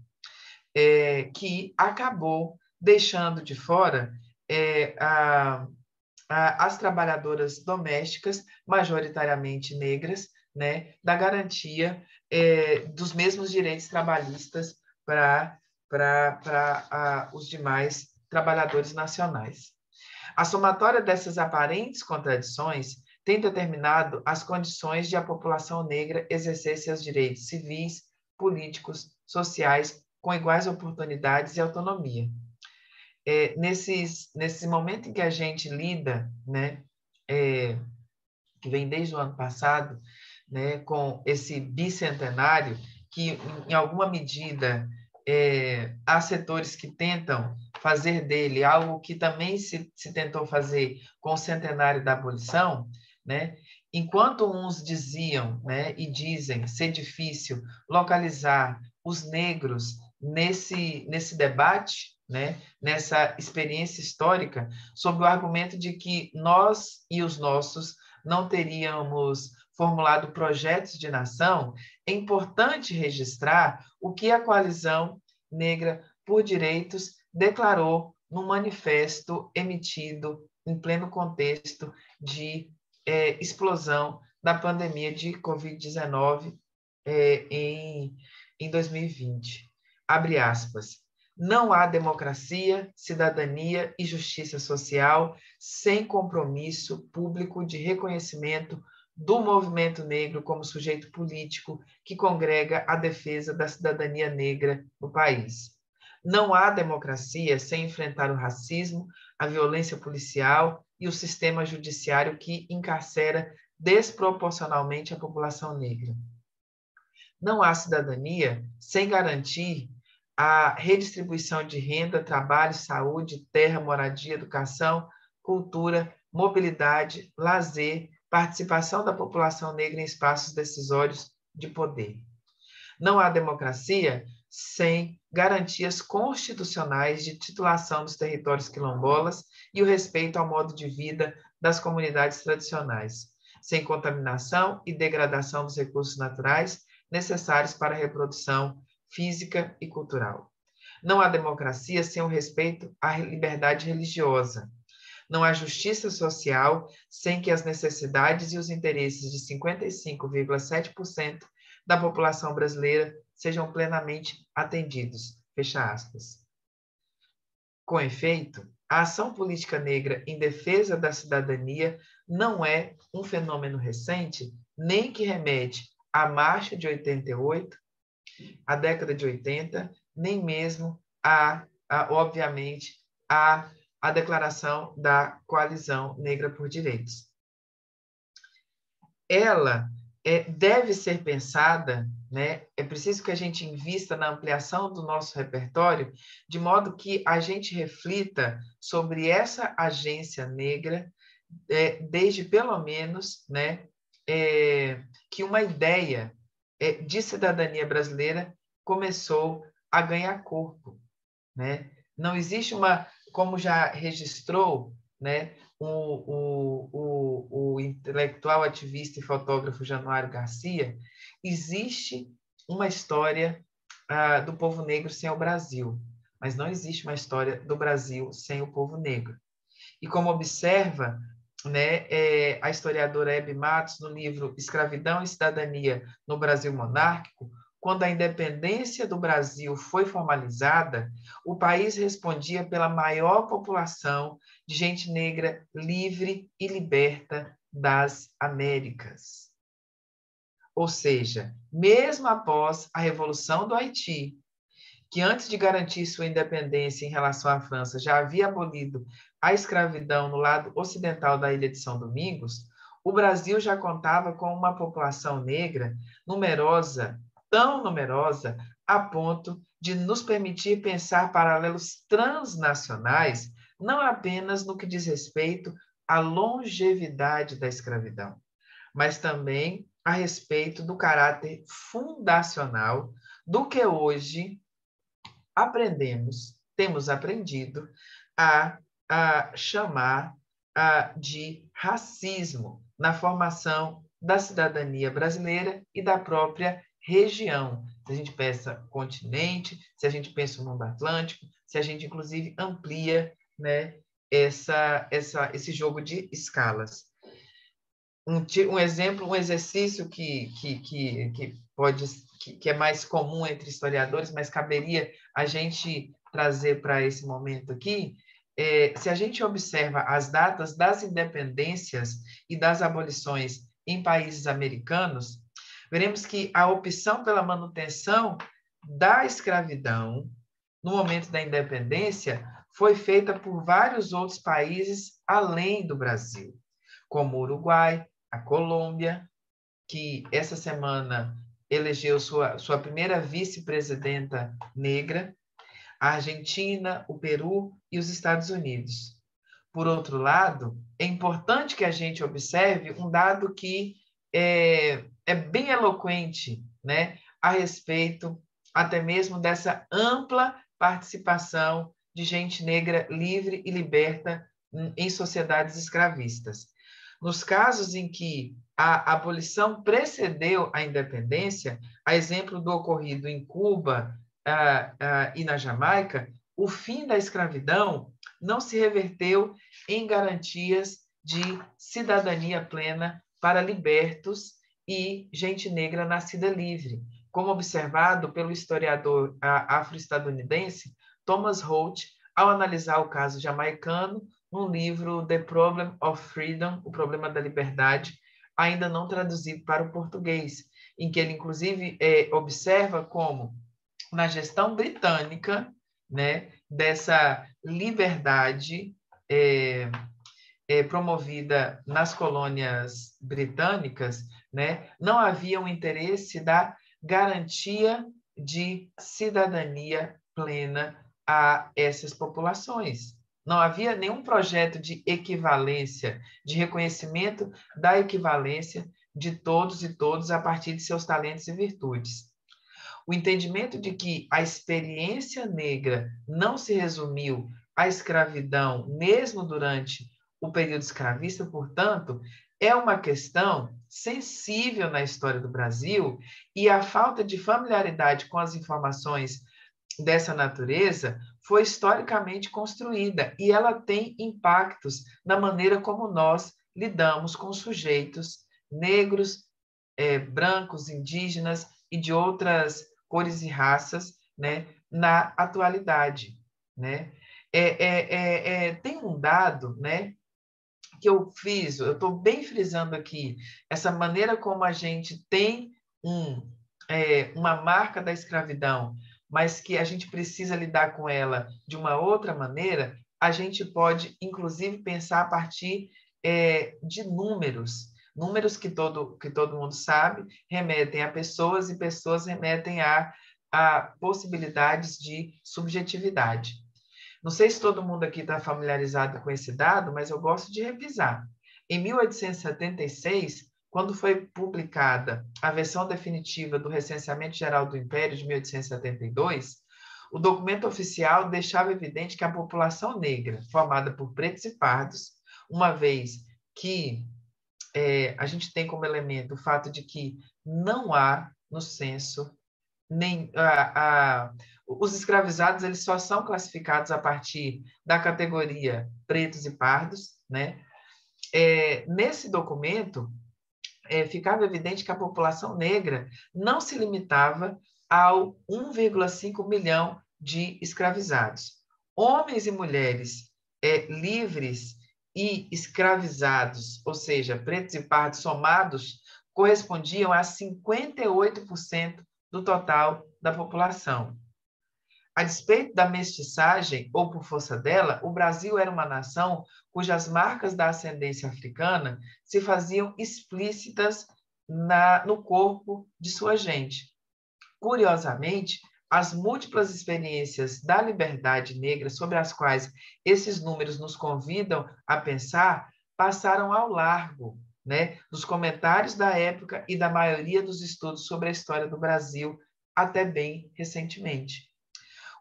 C: que acabou deixando de fora as trabalhadoras domésticas, majoritariamente negras, né, da garantia dos mesmos direitos trabalhistas para os demais trabalhadores nacionais. A somatória dessas aparentes contradições tem determinado as condições de a população negra exercer seus direitos civis, políticos, sociais, com iguais oportunidades e autonomia. nesse momento em que a gente lida, né, que vem desde o ano passado, né, com esse bicentenário, que em alguma medida há setores que tentam fazer dele algo que também se tentou fazer com o centenário da abolição, né? Enquanto uns diziam, né, e dizem ser difícil localizar os negros nesse debate, né, nessa experiência histórica, sob o argumento de que nós e os nossos não teríamos formulado projetos de nação, é importante registrar o que a Coalizão Negra por Direitos declarou no manifesto emitido em pleno contexto de explosão da pandemia de Covid-19 em 2020. Abre aspas. Não há democracia, cidadania e justiça social sem compromisso público de reconhecimento do movimento negro como sujeito político que congrega a defesa da cidadania negra no país. Não há democracia sem enfrentar o racismo, a violência policial e o sistema judiciário que encarcera desproporcionalmente a população negra. Não há cidadania sem garantir a redistribuição de renda, trabalho, saúde, terra, moradia, educação, cultura, mobilidade, lazer, participação da população negra em espaços decisórios de poder. Não há democracia sem garantias constitucionais de titulação dos territórios quilombolas e o respeito ao modo de vida das comunidades tradicionais, sem contaminação e degradação dos recursos naturais necessários para a reprodução física e cultural. Não há democracia sem o respeito à liberdade religiosa. Não há justiça social sem que as necessidades e os interesses de 55,7% da população brasileira sejam plenamente atendidos. Fecha aspas. Com efeito, a ação política negra em defesa da cidadania não é um fenômeno recente, nem que remete à marcha de 88, à década de 80, nem mesmo obviamente, a declaração da Coalizão Negra por Direitos. Ela deve ser pensada, né? É preciso que a gente invista na ampliação do nosso repertório, de modo que a gente reflita sobre essa agência negra, desde pelo menos, né, que uma ideia de cidadania brasileira começou a ganhar corpo, né? Não existe como já registrou, né, o intelectual, ativista e fotógrafo Januário Garcia, existe uma história do povo negro sem o Brasil, mas não existe uma história do Brasil sem o povo negro. E como observa, né, a historiadora Hebe Matos, no livro Escravidão e Cidadania no Brasil Monárquico, quando a independência do Brasil foi formalizada, o país respondia pela maior população de gente negra livre e liberta das Américas. Ou seja, mesmo após a Revolução do Haiti, que antes de garantir sua independência em relação à França já havia abolido a escravidão no lado ocidental da ilha de São Domingos, o Brasil já contava com uma população negra numerosa, tão numerosa, a ponto de nos permitir pensar paralelos transnacionais, não apenas no que diz respeito à longevidade da escravidão, mas também a respeito do caráter fundacional do que hoje temos aprendido a chamar de racismo na formação da cidadania brasileira e da própria região. Se a gente pensa continente, se a gente pensa no mundo atlântico, se a gente, inclusive, amplia, né, esse jogo de escalas. Um exemplo, um exercício que é mais comum entre historiadores, mas caberia a gente trazer para esse momento aqui, se a gente observa as datas das independências e das abolições em países americanos, veremos que a opção pela manutenção da escravidão no momento da independência foi feita por vários outros países além do Brasil, como o Uruguai, a Colômbia, que essa semana elegeu sua primeira vice-presidenta negra, a Argentina, o Peru e os Estados Unidos. Por outro lado, é importante que a gente observe um dado que é bem eloquente, né, a respeito até mesmo dessa ampla participação de gente negra livre e liberta em sociedades escravistas. Nos casos em que a abolição precedeu a independência, a exemplo do ocorrido em Cuba e na Jamaica, o fim da escravidão não se reverteu em garantias de cidadania plena para libertos e gente negra nascida livre, como observado pelo historiador afro-estadunidense Thomas Holt ao analisar o caso jamaicano no livro The Problem of Freedom, O Problema da Liberdade, ainda não traduzido para o português, em que ele, inclusive, observa como, na gestão britânica, né, dessa liberdade promovida nas colônias britânicas, né, não havia um interesse da garantia de cidadania plena a essas populações. Não havia nenhum projeto de equivalência, de reconhecimento da equivalência de todos e todas a partir de seus talentos e virtudes. O entendimento de que a experiência negra não se resumiu à escravidão, mesmo durante o período escravista, portanto, é uma questão sensível na história do Brasil, e a falta de familiaridade com as informações dessa natureza foi historicamente construída, e ela tem impactos na maneira como nós lidamos com sujeitos negros, brancos, indígenas e de outras cores e raças, né, na atualidade, né? Tem um dado, né, que eu estou bem frisando aqui, essa maneira como a gente tem uma marca da escravidão, mas que a gente precisa lidar com ela de uma outra maneira, a gente pode, inclusive, pensar a partir de números que todo mundo sabe, remetem a pessoas, e pessoas remetem a possibilidades de subjetividade. Não sei se todo mundo aqui está familiarizado com esse dado, mas eu gosto de revisar. Em 1876, quando foi publicada a versão definitiva do Recenseamento Geral do Império de 1872, o documento oficial deixava evidente que a população negra, formada por pretos e pardos, uma vez que a gente tem como elemento o fato de que não há no censo nem os escravizados, eles só são classificados a partir da categoria pretos e pardos, né? Nesse documento ficava evidente que a população negra não se limitava ao 1,5 milhão de escravizados. Homens e mulheres livres e escravizados, ou seja, pretos e pardos somados, correspondiam a 58% do total da população. A despeito da mestiçagem, ou por força dela, o Brasil era uma nação cujas marcas da ascendência africana se faziam explícitas no corpo de sua gente. Curiosamente, as múltiplas experiências da liberdade negra sobre as quais esses números nos convidam a pensar passaram ao largo, né, dos comentários da época e da maioria dos estudos sobre a história do Brasil até bem recentemente.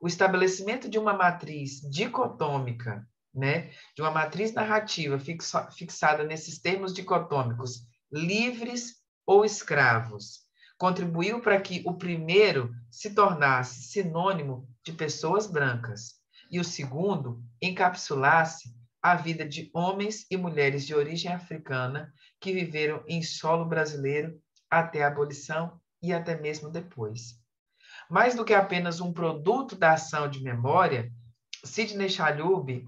C: O estabelecimento de uma matriz dicotômica, né, de uma matriz narrativa fixada nesses termos dicotômicos, livres ou escravos, contribuiu para que o primeiro se tornasse sinônimo de pessoas brancas e o segundo encapsulasse a vida de homens e mulheres de origem africana que viveram em solo brasileiro até a abolição e até mesmo depois. Mais do que apenas um produto da ação de memória, Sidney Chalhoub,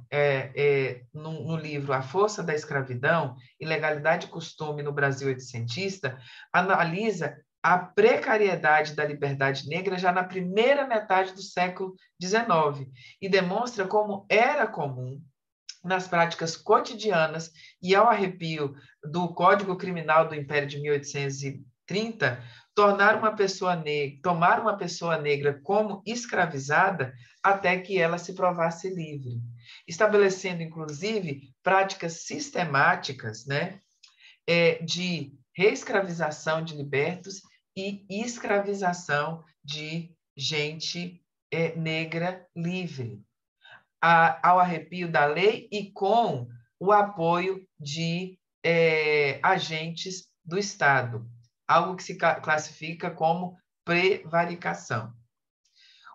C: no livro A Força da Escravidão, Ilegalidade e Costume no Brasil Oitocentista, analisa a precariedade da liberdade negra já na primeira metade do século XIX e demonstra como era comum nas práticas cotidianas e ao arrepio do Código Criminal do Império de 1830, tomar uma pessoa negra como escravizada até que ela se provasse livre, estabelecendo, inclusive, práticas sistemáticas, né, de reescravização de libertos e escravização de gente negra livre, ao arrepio da lei e com o apoio de agentes do Estado, algo que se classifica como prevaricação.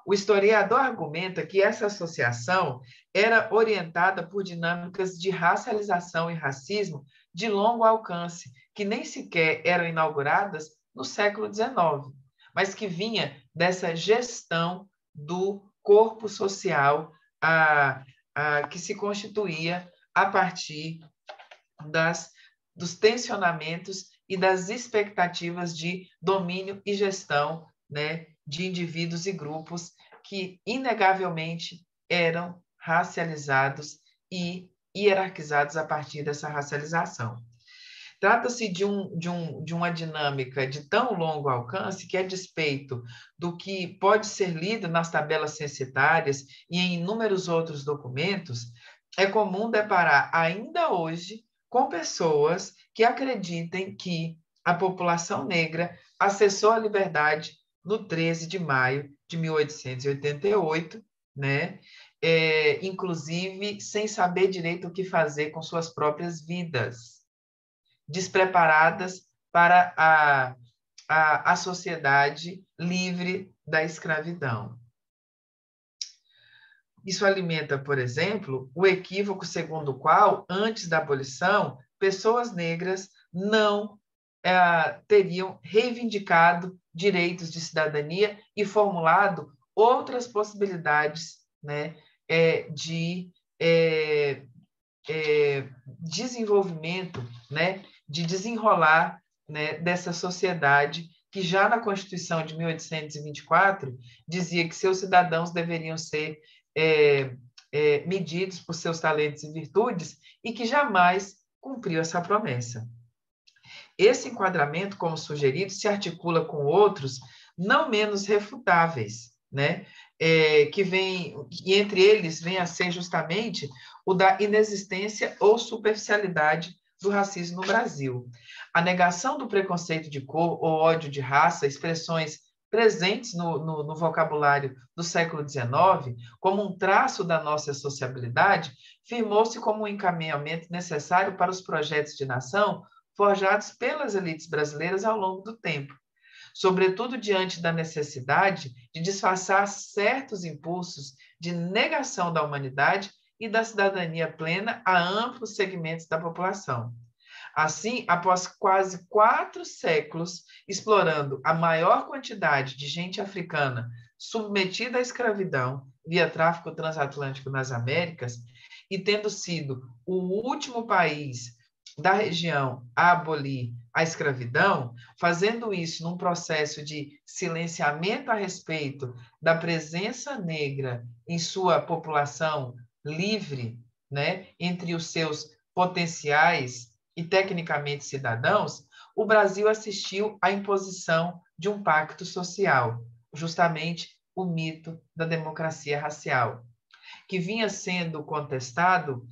C: O historiador argumenta que essa associação era orientada por dinâmicas de racialização e racismo de longo alcance, que nem sequer eram inauguradas no século XIX, mas que vinha dessa gestão do corpo social que se constituía a partir dos tensionamentos e das expectativas de domínio e gestão, né, de indivíduos e grupos que, inegavelmente, eram racializados e hierarquizados a partir dessa racialização. Trata-se de uma dinâmica de tão longo alcance que, a despeito do que pode ser lido nas tabelas censitárias e em inúmeros outros documentos, é comum deparar ainda hoje com pessoas que acreditem que a população negra acessou a liberdade no 13 de maio de 1888, né? Inclusive sem saber direito o que fazer com suas próprias vidas, despreparadas para a sociedade livre da escravidão. Isso alimenta, por exemplo, o equívoco segundo o qual, antes da abolição, pessoas negras não teriam reivindicado direitos de cidadania e formulado outras possibilidades, né, de desenvolvimento, né, de desenrolar, né, dessa sociedade que já na Constituição de 1824 dizia que seus cidadãos deveriam ser medidos por seus talentos e virtudes e que jamais cumpriu essa promessa. Esse enquadramento, como sugerido, se articula com outros não menos refutáveis, né? E entre eles vem a ser justamente o da inexistência ou superficialidade do racismo no Brasil. A negação do preconceito de cor ou ódio de raça, expressões presentes no vocabulário do século XIX, como um traço da nossa sociabilidade, firmou-se como um encaminhamento necessário para os projetos de nação forjados pelas elites brasileiras ao longo do tempo, sobretudo diante da necessidade de disfarçar certos impulsos de negação da humanidade e da cidadania plena a amplos segmentos da população. Assim, após quase 4 séculos explorando a maior quantidade de gente africana submetida à escravidão via tráfico transatlântico nas Américas e tendo sido o último país da região a abolir a escravidão, fazendo isso num processo de silenciamento a respeito da presença negra em sua população livre, né, entre os seus potenciais e tecnicamente cidadãos, o Brasil assistiu à imposição de um pacto social, justamente o mito da democracia racial, que vinha sendo contestado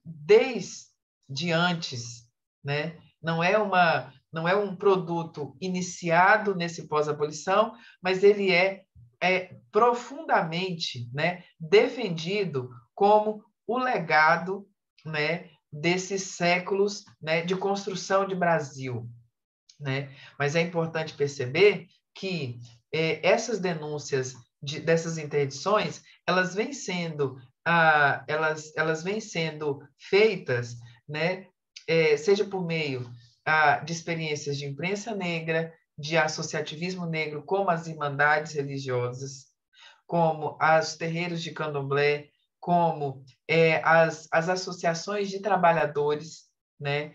C: desde antes, né? Não é um produto iniciado nesse pós-abolição, mas ele é profundamente, né, defendido como o legado, né, desses séculos, né, de construção de Brasil, né? Mas é importante perceber que essas denúncias dessas interdições, elas vêm sendo feitas, né, seja por meio de experiências de imprensa negra, de associativismo negro, como as irmandades religiosas, como os terreiros de candomblé, como as associações de trabalhadores, né,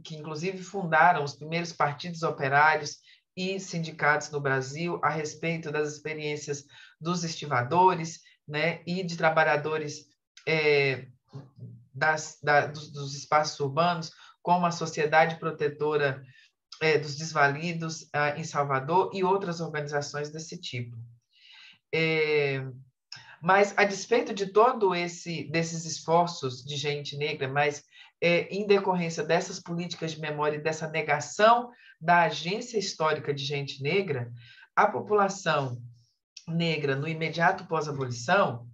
C: que inclusive fundaram os primeiros partidos operários e sindicatos no Brasil a respeito das experiências dos estivadores, né, e de trabalhadores dos espaços urbanos, como a Sociedade Protetora dos Desvalidos em Salvador e outras organizações desse tipo. Mas, a despeito de todo desses esforços de gente negra, mas em decorrência dessas políticas de memória e dessa negação da agência histórica de gente negra, a população negra no imediato pós-abolição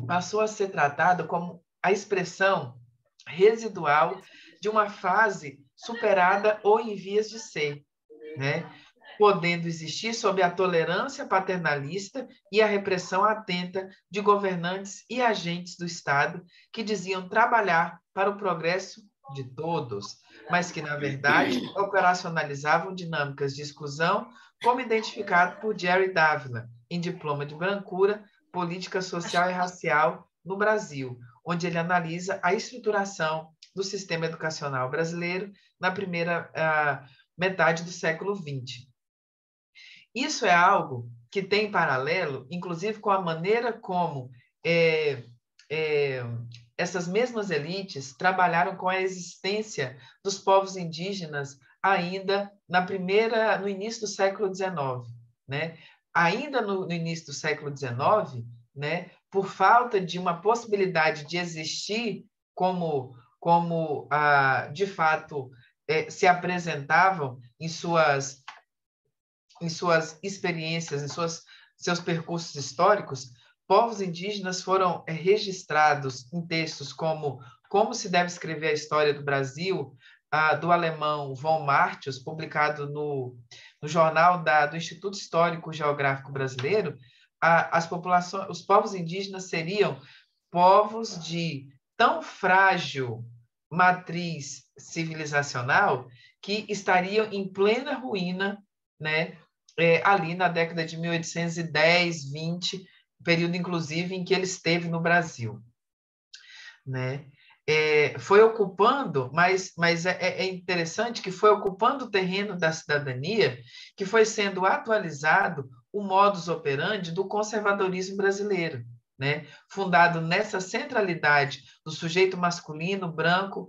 C: passou a ser tratada como a expressão residual de uma fase superada ou em vias de ser, né? Podendo existir sob a tolerância paternalista e a repressão atenta de governantes e agentes do Estado que diziam trabalhar para o progresso de todos, mas que, na verdade, operacionalizavam dinâmicas de exclusão, como identificado por Jerry Dávila, em Diploma de Brancura, Política Social e Racial no Brasil, onde ele analisa a estruturação do sistema educacional brasileiro na primeira metade do século XX. Isso é algo que tem paralelo, inclusive, com a maneira como essas mesmas elites trabalharam com a existência dos povos indígenas ainda no início do século XIX, né? Ainda no início do século XIX, né, por falta de uma possibilidade de existir como de fato, se apresentavam em suas experiências, em seus percursos históricos, povos indígenas foram registrados em textos como se deve escrever a história do Brasil, do alemão von Martius, publicado no jornal do Instituto Histórico Geográfico Brasileiro. Os povos indígenas seriam povos de tão frágil matriz civilizacional que estariam em plena ruína, né, ali na década de 1810, 20, período, inclusive, em que ele esteve no Brasil, né? Foi ocupando, mas é interessante que foi ocupando o terreno da cidadania que foi sendo atualizado o modus operandi do conservadorismo brasileiro, né? Fundado nessa centralidade do sujeito masculino, branco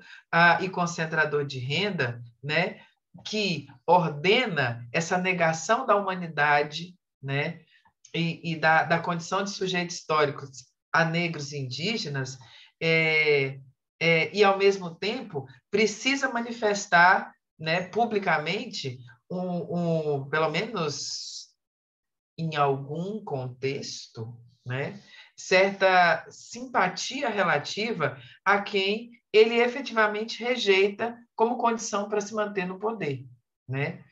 C: e concentrador de renda, né? Que ordena essa negação da humanidade, né? E da condição de sujeitos históricos a negros e indígenas, e, ao mesmo tempo, precisa manifestar, né, publicamente, pelo menos em algum contexto, né, certa simpatia relativa a quem ele efetivamente rejeita como condição para se manter no poder, né?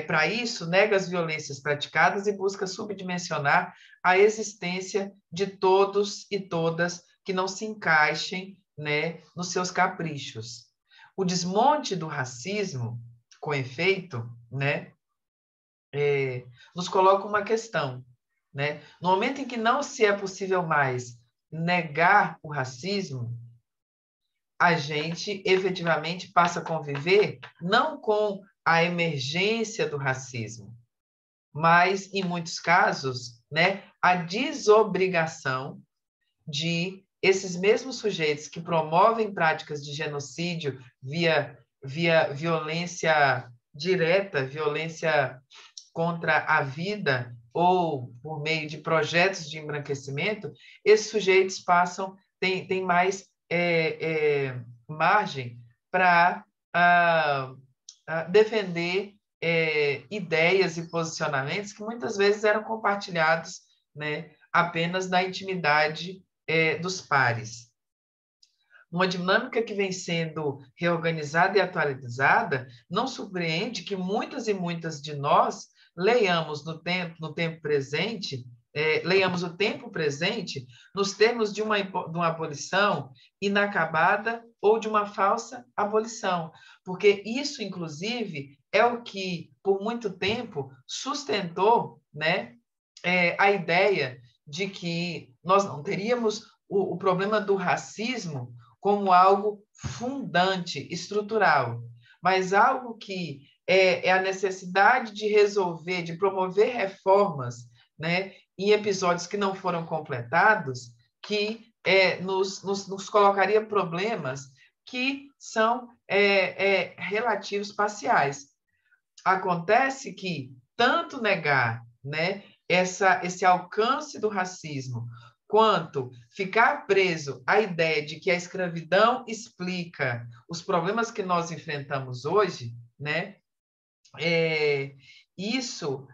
C: Para isso, nega as violências praticadas e busca subdimensionar a existência de todos e todas que não se encaixem, né, nos seus caprichos. O desmonte do racismo, com efeito, né, nos coloca uma questão, né? No momento em que não se é possível mais negar o racismo, a gente efetivamente passa a conviver não com a emergência do racismo, mas, em muitos casos, né, a desobrigação de esses mesmos sujeitos que promovem práticas de genocídio via violência direta, violência contra a vida ou por meio de projetos de embranquecimento, esses sujeitos têm mais margem para defender ideias e posicionamentos que muitas vezes eram compartilhados, né, apenas na intimidade dos pares. Uma dinâmica que vem sendo reorganizada e atualizada não surpreende que muitas e muitas de nós leiamos no tempo presente, leiamos o tempo presente nos termos de uma abolição inacabada ou de uma falsa abolição, porque isso, inclusive, é o que, por muito tempo, sustentou, né, a ideia de que nós não teríamos o problema do racismo como algo fundante, estrutural, mas algo que é a necessidade de resolver, de promover reformas, né, em episódios que não foram completados, que nos colocaria problemas que são relativos parciais. Acontece que tanto negar, né, esse alcance do racismo, quanto ficar preso à ideia de que a escravidão explica os problemas que nós enfrentamos hoje, né, isso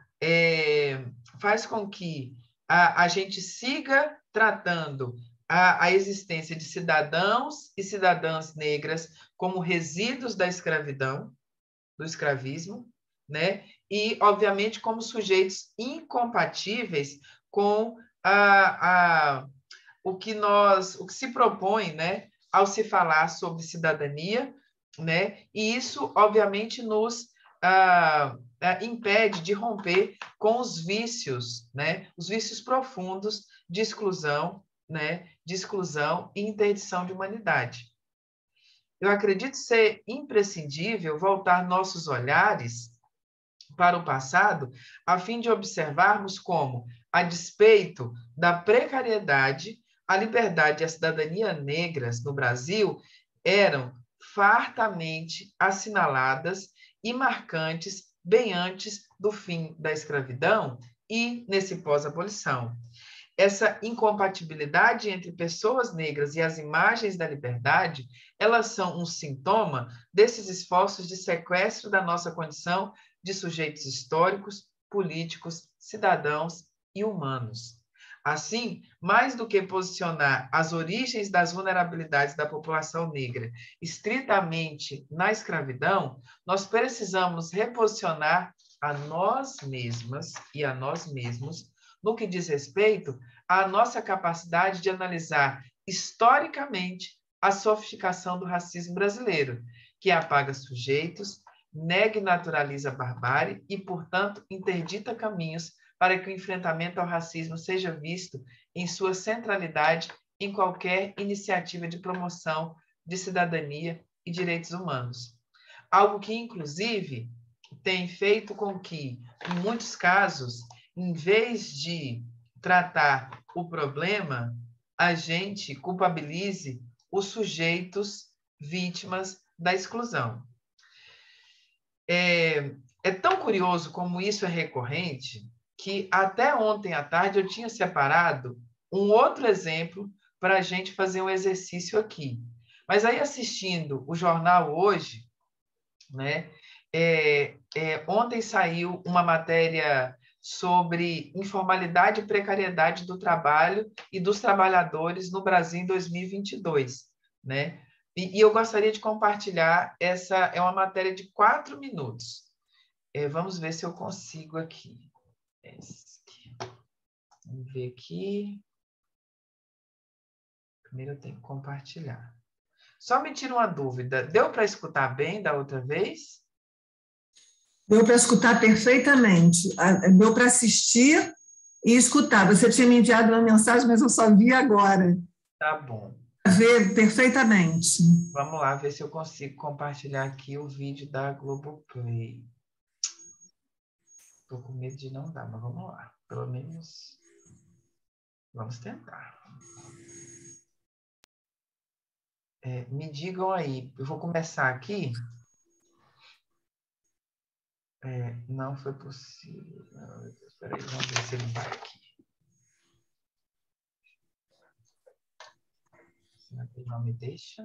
C: faz com que a gente siga tratando a existência de cidadãos e cidadãs negras como resíduos da escravidão, do escravismo, né? E, obviamente, como sujeitos incompatíveis com o que se propõe, né, ao se falar sobre cidadania, né? E isso, obviamente, nos impede de romper com os vícios, né? Os vícios profundos de exclusão, né? De exclusão e interdição de humanidade. Eu acredito ser imprescindível voltar nossos olhares para o passado, a fim de observarmos como, a despeito da precariedade, a liberdade e a cidadania negras no Brasil eram fartamente assinaladas e marcantes bem antes do fim da escravidão e nesse pós-abolição. Essa incompatibilidade entre pessoas negras e as imagens da liberdade, elas são um sintoma desses esforços de sequestro da nossa condição de sujeitos históricos, políticos, cidadãos e humanos. Assim, mais do que posicionar as origens das vulnerabilidades da população negra estritamente na escravidão, nós precisamos reposicionar a nós mesmas e a nós mesmos no que diz respeito à nossa capacidade de analisar historicamente a sofisticação do racismo brasileiro, que apaga sujeitos, nega e naturaliza a barbárie e, portanto, interdita caminhos para que o enfrentamento ao racismo seja visto em sua centralidade em qualquer iniciativa de promoção de cidadania e direitos humanos. Algo que, inclusive, tem feito com que, em muitos casos, em vez de tratar o problema, a gente culpabilize os sujeitos vítimas da exclusão. É tão curioso como isso é recorrente que até ontem à tarde eu tinha separado um outro exemplo para a gente fazer um exercício aqui. Mas aí, assistindo o jornal hoje, né, ontem saiu uma matéria sobre informalidade e precariedade do trabalho e dos trabalhadores no Brasil em 2022, né? E eu gostaria de compartilhar, essa é uma matéria de 4 minutos. Vamos ver se eu consigo aqui. Vamos ver aqui. Primeiro eu tenho que compartilhar. Só me tira uma dúvida. Deu para escutar bem da outra vez?
A: Deu para escutar perfeitamente. Deu para assistir e escutar. Você tinha me enviado uma mensagem, mas eu só vi agora.
C: Tá bom.
A: Ver perfeitamente.
C: Vamos lá, ver se eu consigo compartilhar aqui o vídeo da Globoplay. Estou com medo de não dar, mas vamos lá. Pelo menos vamos tentar. Me digam aí. Eu vou começar aqui. Não foi possível. Espera aí, vamos ver se ele vai aqui. Não me deixa.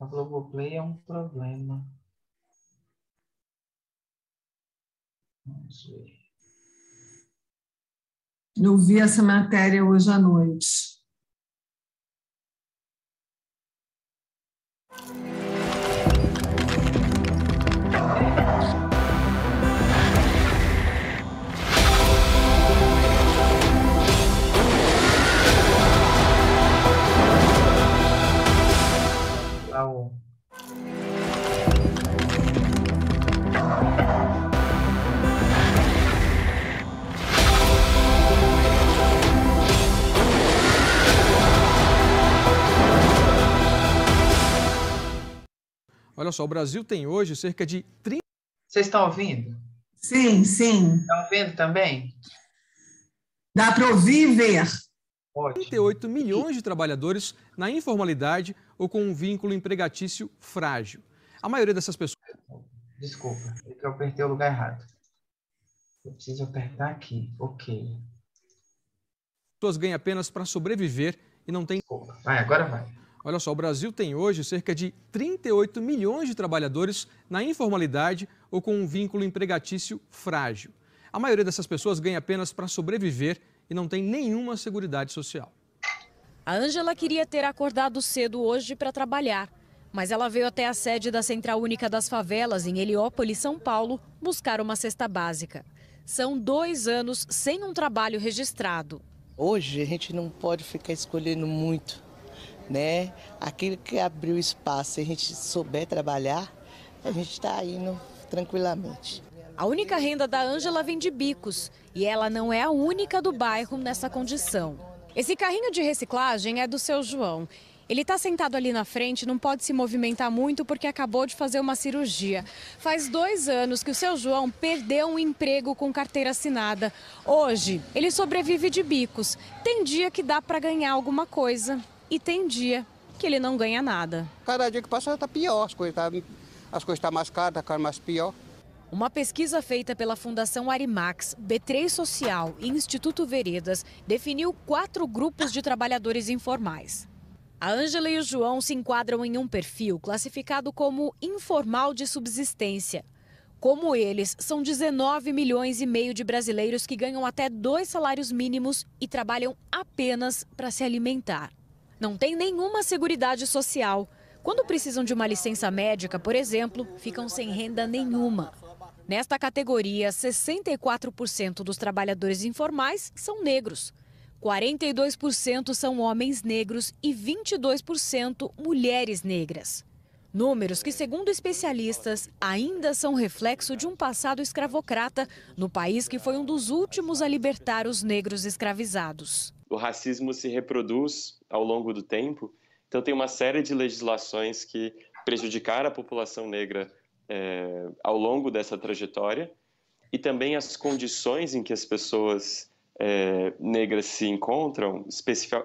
C: A Globoplay é um problema. Vamos ver.
A: Eu vi essa matéria hoje à noite.
J: Olha só, o Brasil tem hoje cerca de 30...
C: Vocês estão ouvindo?
A: Sim, sim.
C: Estão vendo também?
A: Dá para ouvir e ver.
J: 38 milhões de trabalhadores na informalidade ou com um vínculo empregatício frágil. A maioria dessas pessoas...
C: Desculpa, é que eu apertei o lugar errado. Eu preciso apertar aqui. Ok.
J: Pessoas ganham apenas para sobreviver e não tem...
C: Desculpa. Vai, agora vai.
J: Olha só, o Brasil tem hoje cerca de 38 milhões de trabalhadores na informalidade ou com um vínculo empregatício frágil. A maioria dessas pessoas ganha apenas para sobreviver e não tem nenhuma seguridade social.
K: A Ângela queria ter acordado cedo hoje para trabalhar, mas ela veio até a sede da Central Única das Favelas, em Heliópolis, São Paulo, buscar uma cesta básica. São 2 anos sem um trabalho registrado.
L: Hoje a gente não pode ficar escolhendo muito, né? Aquilo que abriu espaço, se a gente souber trabalhar, a gente está indo tranquilamente.
K: A única renda da Ângela vem de bicos e ela não é a única do bairro nessa condição. Esse carrinho de reciclagem é do seu João. Ele está sentado ali na frente, não pode se movimentar muito porque acabou de fazer uma cirurgia. Faz 2 anos que o seu João perdeu um emprego com carteira assinada. Hoje, ele sobrevive de bicos. Tem dia que dá para ganhar alguma coisa e tem dia que ele não ganha nada.
M: Cada dia que passa está pior, as coisas estão mais caras, está mais pior.
K: Uma pesquisa feita pela Fundação Arimax, B3 Social e Instituto Veredas definiu 4 grupos de trabalhadores informais. A Ângela e o João se enquadram em um perfil classificado como informal de subsistência. Como eles, são 19 milhões e meio de brasileiros que ganham até 2 salários mínimos e trabalham apenas para se alimentar. Não tem nenhuma seguridade social. Quando precisam de uma licença médica, por exemplo, ficam sem renda nenhuma. Nesta categoria, 64% dos trabalhadores informais são negros. 42% são homens negros e 22% mulheres negras. Números que, segundo especialistas, ainda são reflexo de um passado escravocrata no país que foi um dos últimos a libertar os negros escravizados.
N: O racismo se reproduz ao longo do tempo, então tem uma série de legislações que prejudicaram a população negra ao longo dessa trajetória e também as condições em que as pessoas negras se encontram,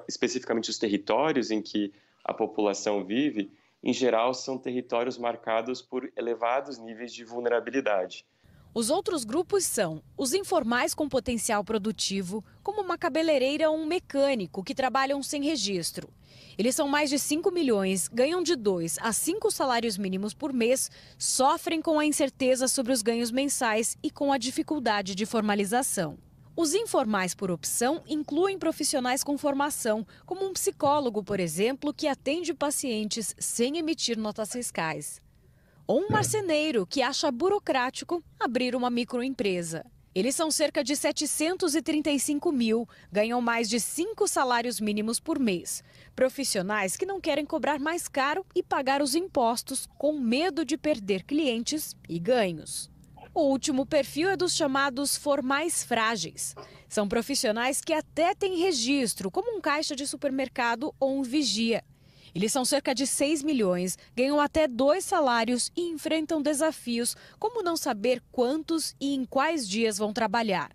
N: especificamente os territórios em que a população vive, em geral são territórios marcados por elevados níveis de vulnerabilidade.
K: Os outros grupos são os informais com potencial produtivo, como uma cabeleireira ou um mecânico que trabalham sem registro. Eles são mais de 5 milhões, ganham de 2 a 5 salários mínimos por mês, sofrem com a incerteza sobre os ganhos mensais e com a dificuldade de formalização. Os informais por opção incluem profissionais com formação, como um psicólogo, por exemplo, que atende pacientes sem emitir notas fiscais. Ou um marceneiro que acha burocrático abrir uma microempresa. Eles são cerca de 735 mil, ganham mais de 5 salários mínimos por mês. Profissionais que não querem cobrar mais caro e pagar os impostos com medo de perder clientes e ganhos. O último perfil é dos chamados formais frágeis. São profissionais que até têm registro, como um caixa de supermercado ou um vigia. Eles são cerca de 6 milhões, ganham até 2 salários e enfrentam desafios, como não saber quantos e em quais dias vão trabalhar.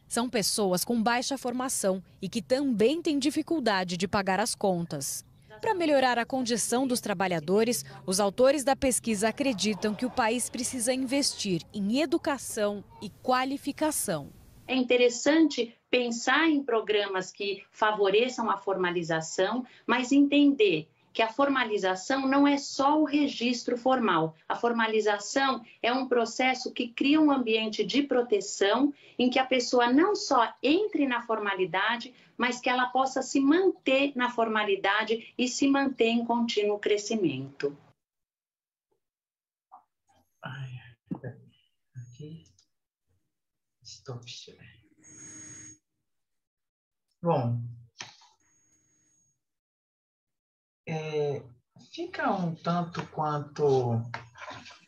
K: São pessoas com baixa formação e que também têm dificuldade de pagar as contas. Para melhorar a condição dos trabalhadores, os autores da pesquisa acreditam que o país precisa investir em educação e qualificação.
O: É interessante pensar em programas que favoreçam a formalização, mas entender que a formalização não é só o registro formal. A formalização é um processo que cria um ambiente de proteção em que a pessoa não só entre na formalidade, mas que ela possa se manter na formalidade e se manter em contínuo crescimento.
C: Aqui. Stop. Bom, fica um tanto quanto...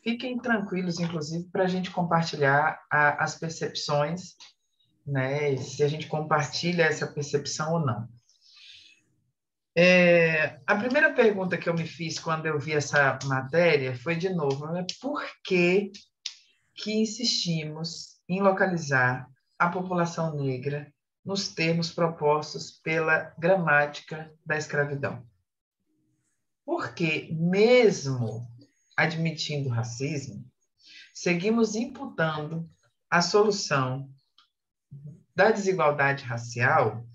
C: Fiquem tranquilos, inclusive, para a gente compartilhar as percepções, né? Se a gente compartilha essa percepção ou não. A primeira pergunta que eu me fiz quando eu vi essa matéria foi, de novo, né, por que insistimos em localizar a população negra nos termos propostos pela gramática da escravidão? Porque, mesmo admitindo racismo, seguimos imputando a solução da desigualdade racial,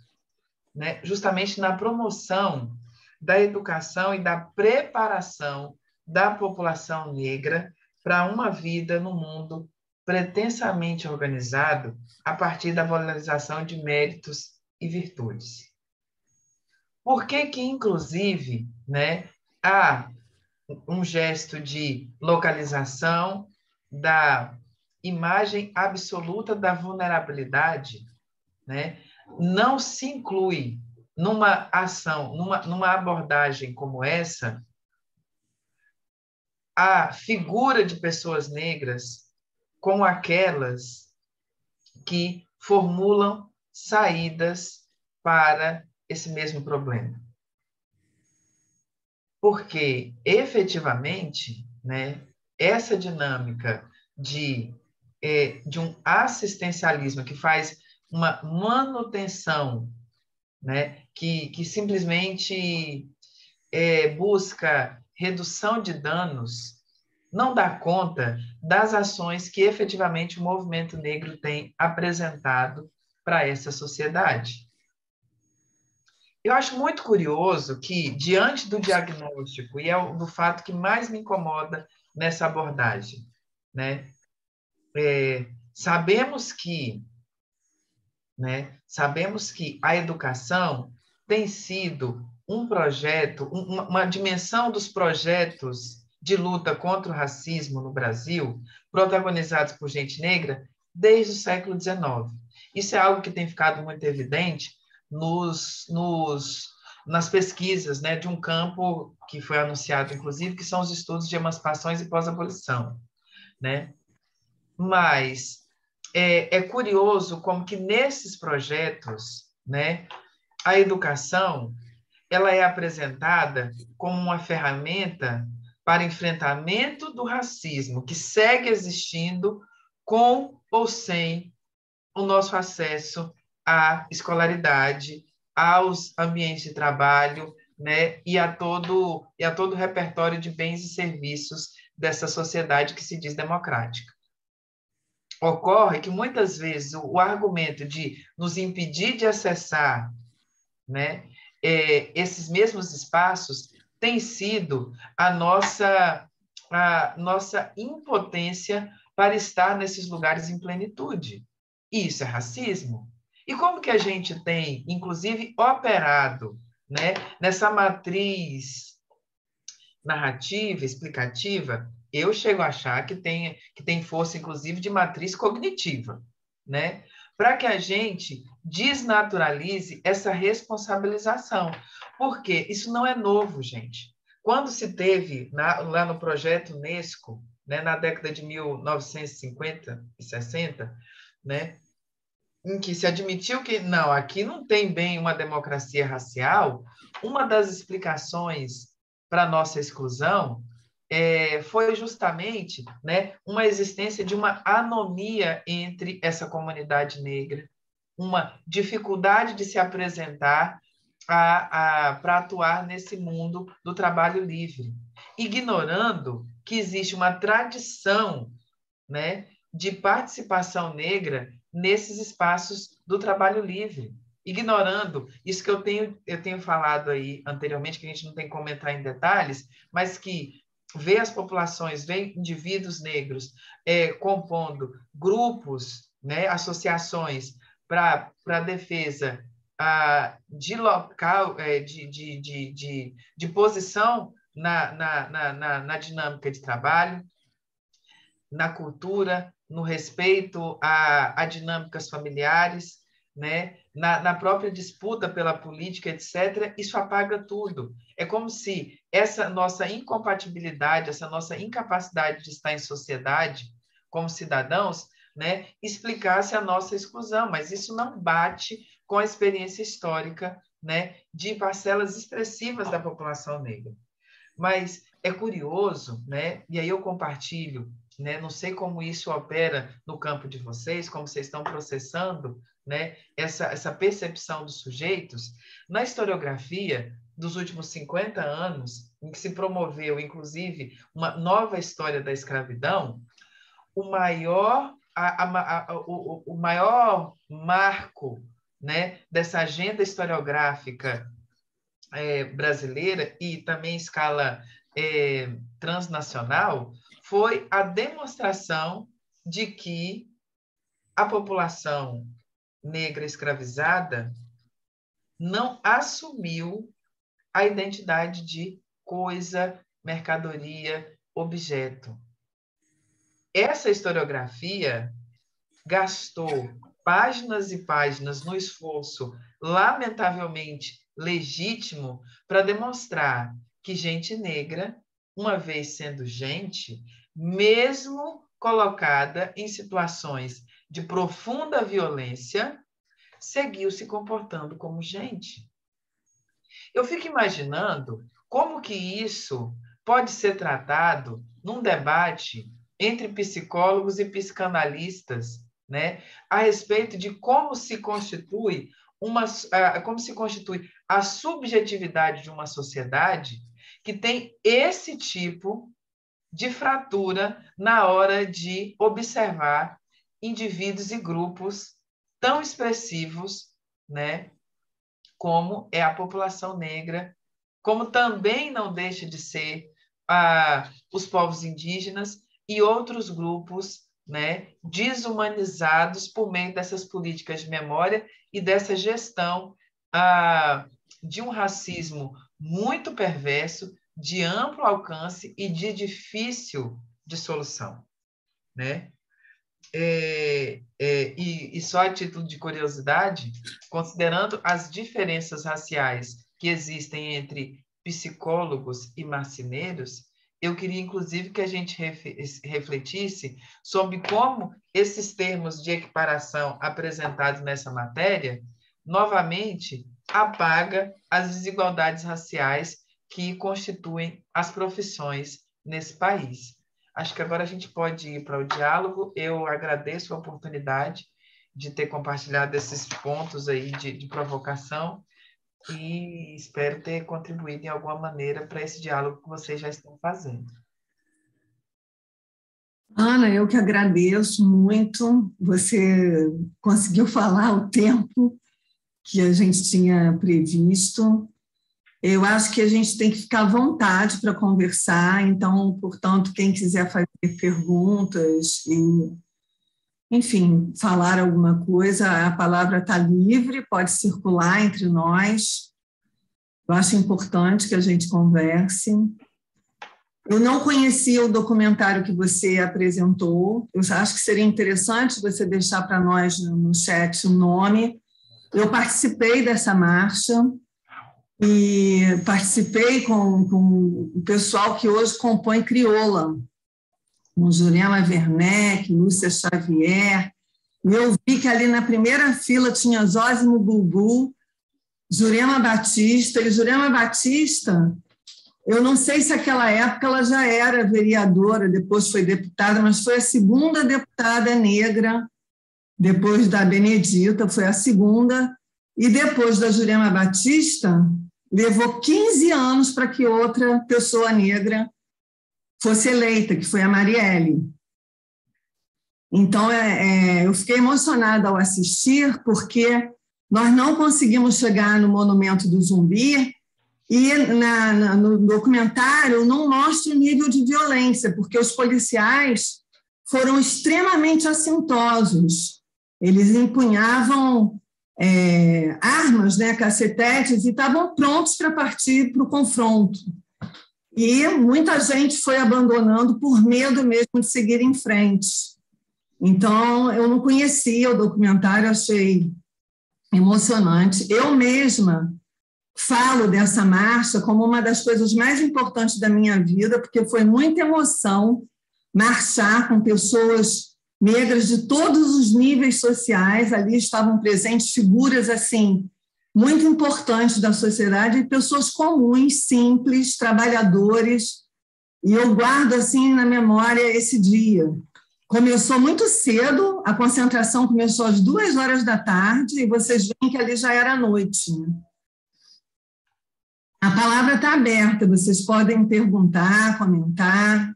C: né, justamente na promoção da educação e da preparação da população negra para uma vida no mundo pretensamente organizado a partir da valorização de méritos e virtudes. Por que que, inclusive, né, há um gesto de localização da imagem absoluta da vulnerabilidade, né, não se inclui numa ação, numa abordagem como essa, a figura de pessoas negras como aquelas que formulam saídas para esse mesmo problema. Porque, efetivamente, né, essa dinâmica de um assistencialismo que faz uma manutenção, né, que simplesmente busca redução de danos, não dá conta das ações que efetivamente o movimento negro tem apresentado para essa sociedade. Eu acho muito curioso que, diante do diagnóstico, e é do fato que mais me incomoda nessa abordagem, né, sabemos que a educação tem sido um projeto, uma dimensão dos projetos de luta contra o racismo no Brasil, protagonizados por gente negra, desde o século XIX. Isso é algo que tem ficado muito evidente nas pesquisas, né, de um campo que foi anunciado, inclusive, que são os estudos de emancipações e pós-abolição, né? Mas é curioso como que nesses projetos, né, a educação ela é apresentada como uma ferramenta para enfrentamento do racismo, que segue existindo com ou sem o nosso acesso à escolaridade, aos ambientes de trabalho, né, e a todo o repertório de bens e serviços dessa sociedade que se diz democrática. Ocorre que, muitas vezes, o argumento de nos impedir de acessar, né, esses mesmos espaços tem sido a nossa impotência para estar nesses lugares em plenitude. E isso é racismo. E como que a gente tem, inclusive, operado, né, nessa matriz narrativa, explicativa? Eu chego a achar que tem força, inclusive, de matriz cognitiva, né, para que a gente desnaturalize essa responsabilização. Porque isso não é novo, gente. Quando se teve, lá no projeto Unesco, né, na década de 1950 e 60, né, em que se admitiu que, não, aqui não tem bem uma democracia racial, uma das explicações para a nossa exclusão foi justamente, né, uma existência de uma anomia entre essa comunidade negra, uma dificuldade de se apresentar para atuar nesse mundo do trabalho livre, ignorando que existe uma tradição, né, de participação negra nesses espaços do trabalho livre, ignorando isso que eu tenho falado aí anteriormente, que a gente não tem como entrar em detalhes, mas que vê as populações, vê indivíduos negros compondo grupos, né, associações para a defesa de local, de posição na dinâmica de trabalho, na cultura, no respeito a dinâmicas familiares, né? Na própria disputa pela política, etc., isso apaga tudo. É como se essa nossa incompatibilidade, essa nossa incapacidade de estar em sociedade como cidadãos, né, explicasse a nossa exclusão, mas isso não bate com a experiência histórica né, de parcelas expressivas da população negra. Mas é curioso, né, e aí eu compartilho, né, não sei como isso opera no campo de vocês, como vocês estão processando, né, essa percepção dos sujeitos. Na historiografia dos últimos 50 anos, em que se promoveu, inclusive, uma nova história da escravidão, o maior marco, né, dessa agenda historiográfica brasileira e também em escala transnacional foi a demonstração de que a população negra escravizada não assumiu a identidade de coisa, mercadoria, objeto. Essa historiografia gastou páginas e páginas no esforço lamentavelmente legítimo para demonstrar que gente negra, uma vez sendo gente, mesmo colocada em situações de profunda violência, seguiu se comportando como gente. Eu fico imaginando como que isso pode ser tratado num debate entre psicólogos e psicanalistas, né, a respeito de como se constitui a subjetividade de uma sociedade que tem esse tipo de fratura na hora de observar indivíduos e grupos tão expressivos, né, como é a população negra, como também não deixa de ser os povos indígenas e outros grupos, né, desumanizados por meio dessas políticas de memória e dessa gestão de um racismo muito perverso, de amplo alcance e de difícil dissolução, né? E só a título de curiosidade, considerando as diferenças raciais que existem entre psicólogos e marceneiros, eu queria, inclusive, que a gente refletisse sobre como esses termos de equiparação apresentados nessa matéria, novamente, apaga as desigualdades raciais que constituem as profissões nesse país. Acho que agora a gente pode ir para o diálogo. Eu agradeço a oportunidade de ter compartilhado esses pontos aí de provocação e espero ter contribuído em alguma maneira para esse diálogo que vocês já estão fazendo.
A: Ana, eu que agradeço muito. Você conseguiu falar o tempo que a gente tinha previsto. Eu acho que a gente tem que ficar à vontade para conversar, então, portanto, quem quiser fazer perguntas e, enfim, falar alguma coisa, a palavra está livre, pode circular entre nós. Eu acho importante que a gente converse. Eu não conhecia o documentário que você apresentou, eu acho que seria interessante você deixar para nós no chat o nome. Eu participei dessa marcha, e participei com o pessoal que hoje compõe Crioula, com Jurema Werneck, Lúcia Xavier, e eu vi que ali na primeira fila tinha Zósimo Bulbul, Jurema Batista, e Jurema Batista, eu não sei se naquela época ela já era vereadora, depois foi deputada, mas foi a segunda deputada negra, depois da Benedita, foi a segunda, e depois da Jurema Batista, levou 15 anos para que outra pessoa negra fosse eleita, que foi a Marielle. Então, eu fiquei emocionada ao assistir, porque nós não conseguimos chegar no Monumento do Zumbi e no documentário não mostra o nível de violência, porque os policiais foram extremamente assintosos. Eles empunhavam armas, né, cacetetes, e estavam prontos para partir para o confronto. E muita gente foi abandonando por medo mesmo de seguir em frente. Então, eu não conhecia o documentário, achei emocionante. Eu mesma falo dessa marcha como uma das coisas mais importantes da minha vida, porque foi muita emoção marchar com pessoas negras de todos os níveis sociais. Ali estavam presentes figuras assim muito importantes da sociedade, pessoas comuns, simples, trabalhadores, e eu guardo assim na memória esse dia. Começou muito cedo, a concentração começou às 14h, e vocês veem que ali já era noite. A palavra está aberta, vocês podem perguntar, comentar.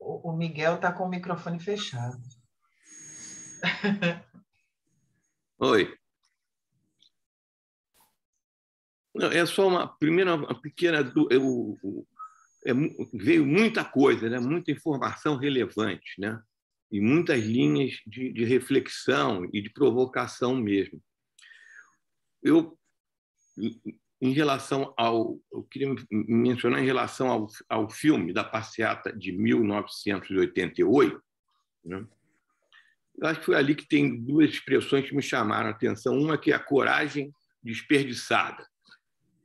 C: O Miguel está com o microfone fechado.
P: Oi. Não, é só uma pequena... veio muita coisa, né? Muita informação relevante, né? E muitas linhas de reflexão e de provocação mesmo. Eu queria mencionar em relação ao filme da passeata de 1988, né? Eu acho que foi ali que tem duas expressões que me chamaram a atenção. Uma que é a coragem desperdiçada,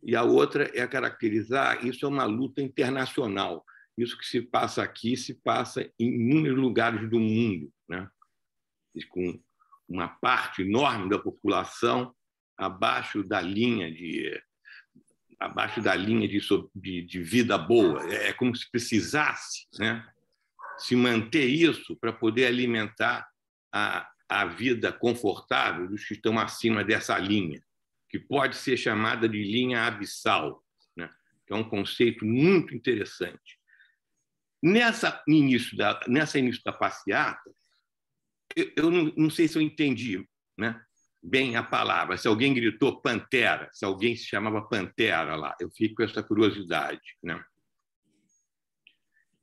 P: e a outra é caracterizar isso é uma luta internacional. Isso que se passa aqui se passa em inúmeros lugares do mundo, né? Com uma parte enorme da população abaixo da linha de vida boa. É como se precisasse, né, se manter isso para poder alimentar a vida confortável dos que estão acima dessa linha, que pode ser chamada de linha abissal, né? Que é um conceito muito interessante. Nessa início da passeata, eu não sei se eu entendi, né, bem a palavra, se alguém gritou Pantera, se alguém se chamava Pantera lá. Eu fico com essa curiosidade, né?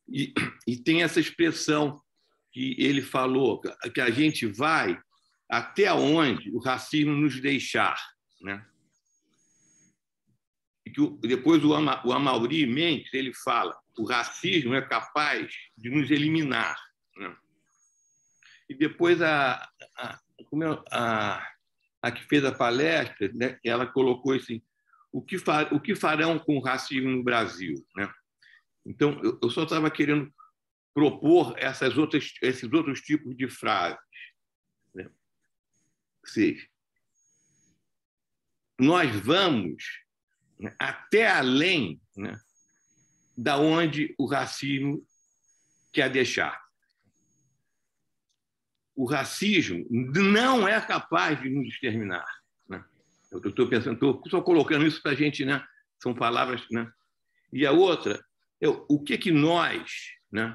P: E tem essa expressão que ele falou, que a gente vai até onde o racismo nos deixar, né? E que depois o Amaury Mendes ele fala: o racismo é capaz de nos eliminar, né? E depois a que fez a palestra, né, ela colocou assim: o que farão com o racismo no Brasil, né? Então eu só estava querendo propor esses outros tipos de frases, né? Ou seja, nós vamos, né, até além, né, da onde o racismo quer deixar. O racismo não é capaz de nos exterminar, né? Eu estou pensando, estou só colocando isso para a gente, né? São palavras, né? E a outra é o que nós, né,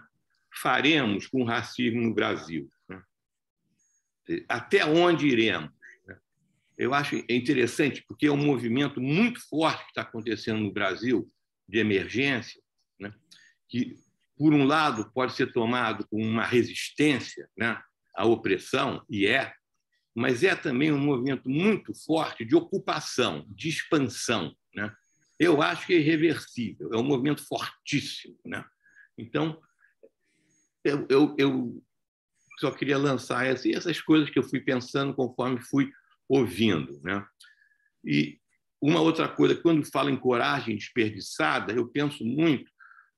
P: faremos com o racismo no Brasil, né? Até onde iremos, né? Eu acho interessante porque é um movimento muito forte que está acontecendo no Brasil de emergência, né? Que, por um lado, pode ser tomado como uma resistência, né, à opressão, mas é também um movimento muito forte de ocupação, de expansão, né? Eu acho que é irreversível, é um movimento fortíssimo, né? Então, eu só queria lançar essas coisas que eu fui pensando conforme fui ouvindo, né? E uma outra coisa, quando falo em coragem desperdiçada, eu penso muito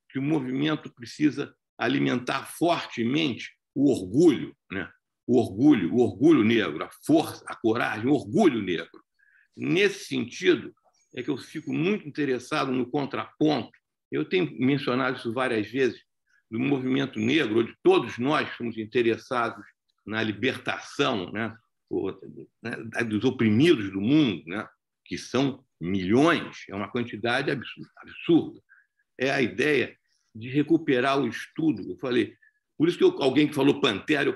P: que o movimento precisa alimentar fortemente o orgulho, né? O orgulho negro, a força, a coragem, o orgulho negro. Nesse sentido, é que eu fico muito interessado no contraponto. Eu tenho mencionado isso várias vezes, do movimento negro, onde todos nós somos interessados na libertação, né, dos oprimidos do mundo, né, que são milhões, é uma quantidade absurda. É a ideia de recuperar o estudo. Eu falei, por isso que alguém que falou Pantera,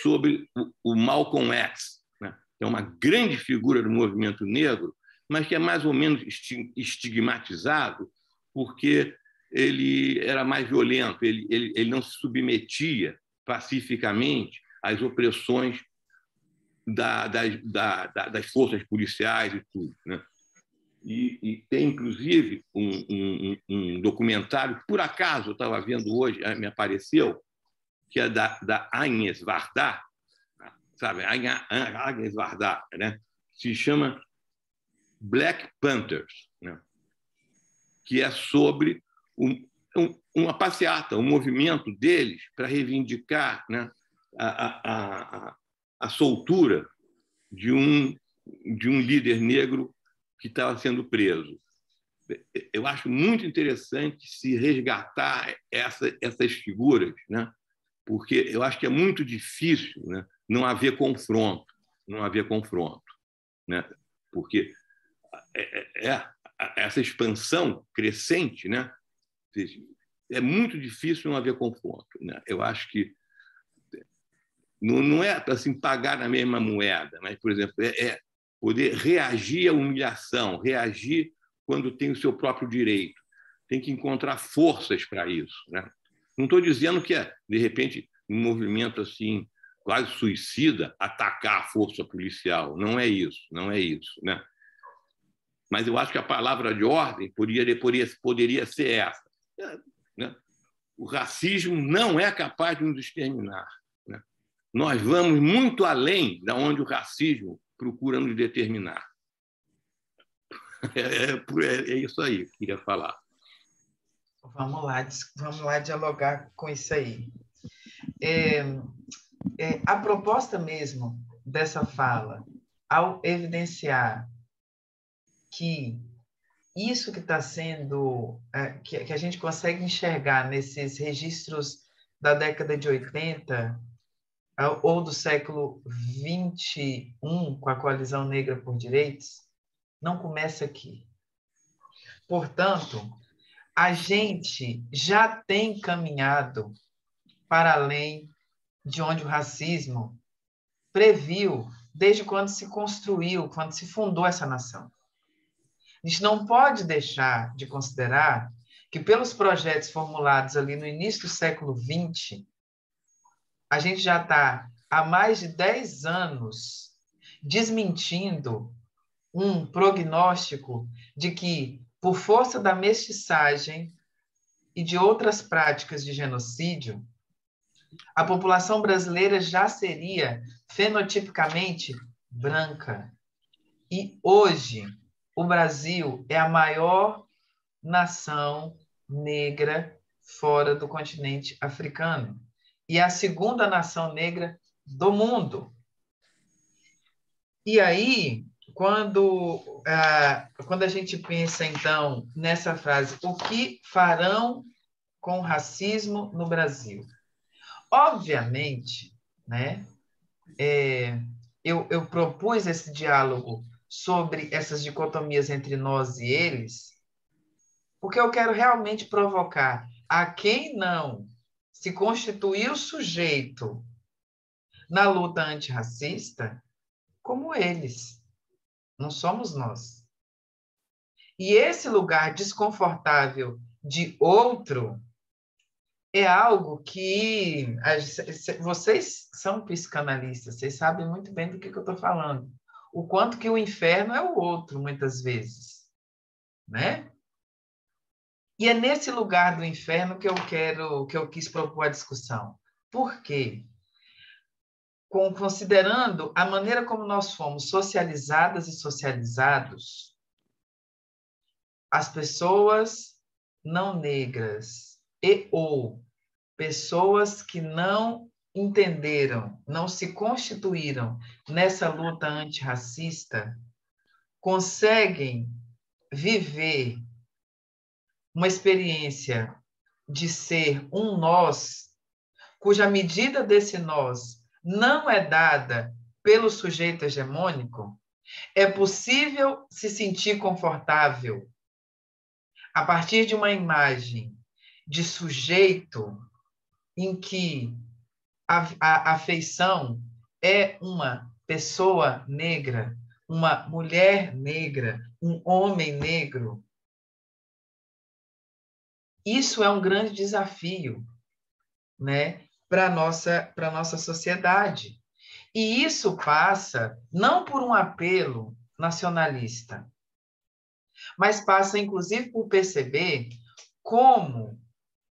P: sobre o Malcolm X, né, que é uma grande figura do movimento negro, mas que é mais ou menos estigmatizado porque ele era mais violento, ele não se submetia pacificamente às opressões das forças policiais e tudo, né? E tem, inclusive, um documentário que, por acaso, eu estava vendo hoje, me apareceu, que é da Agnes Varda, sabe? Agnes Varda, né? Se chama Black Panthers, né? Que é sobre uma passeata, um movimento deles para reivindicar, né, a soltura de um líder negro que estava sendo preso. Eu acho muito interessante se resgatar essas figuras, né, porque eu acho que é muito difícil, né, não haver confronto, né, porque essa expansão crescente, né, é muito difícil não haver confronto, né? Eu acho que não é assim pagar na mesma moeda, mas, por exemplo, é poder reagir à humilhação, reagir quando tem o seu próprio direito. Tem que encontrar forças para isso, né? Não estou dizendo que de repente, um movimento assim quase suicida atacar a força policial. Não é isso, né? Mas eu acho que a palavra de ordem poderia ser essa, né? O racismo não é capaz de nos exterminar, né? Nós vamos muito além de onde o racismo procura nos determinar. É isso aí que eu queria falar.
C: Vamos lá dialogar com isso aí. A proposta mesmo dessa fala, ao evidenciar que isso que está sendo, que a gente consegue enxergar nesses registros da década de 80 ou do século 21, com a Coalizão Negra por Direitos, não começa aqui. Portanto, a gente já tem caminhado para além de onde o racismo previu desde quando se construiu, quando se fundou essa nação. A gente não pode deixar de considerar que, pelos projetos formulados ali no início do século XX, a gente já está há mais de 10 anos desmentindo um prognóstico de que, por força da mestiçagem e de outras práticas de genocídio, a população brasileira já seria fenotipicamente branca. E hoje, o Brasil é a maior nação negra fora do continente africano e a segunda nação negra do mundo. E aí, quando a gente pensa, então, nessa frase, o que farão com o racismo no Brasil? Obviamente, né, eu propus esse diálogo sobre essas dicotomias entre nós e eles, porque eu quero realmente provocar a quem não se constituiu sujeito na luta antirracista como eles. Não somos nós. E esse lugar desconfortável de outro é algo que... Vocês são psicanalistas, vocês sabem muito bem do que eu estou falando. O quanto que o inferno é o outro, muitas vezes, né? E é nesse lugar do inferno que eu quis propor a discussão. Por quê? Considerando a maneira como nós fomos socializadas e socializados, as pessoas não negras ou pessoas que não entenderam, não se constituíram nessa luta antirracista, conseguem viver uma experiência de ser um nós, cuja medida desse nós não é dada pelo sujeito hegemônico, é possível se sentir confortável a partir de uma imagem de sujeito em que a afeição é uma pessoa negra, uma mulher negra, um homem negro. Isso é um grande desafio, né, para a nossa sociedade. E isso passa não por um apelo nacionalista, mas passa, inclusive, por perceber como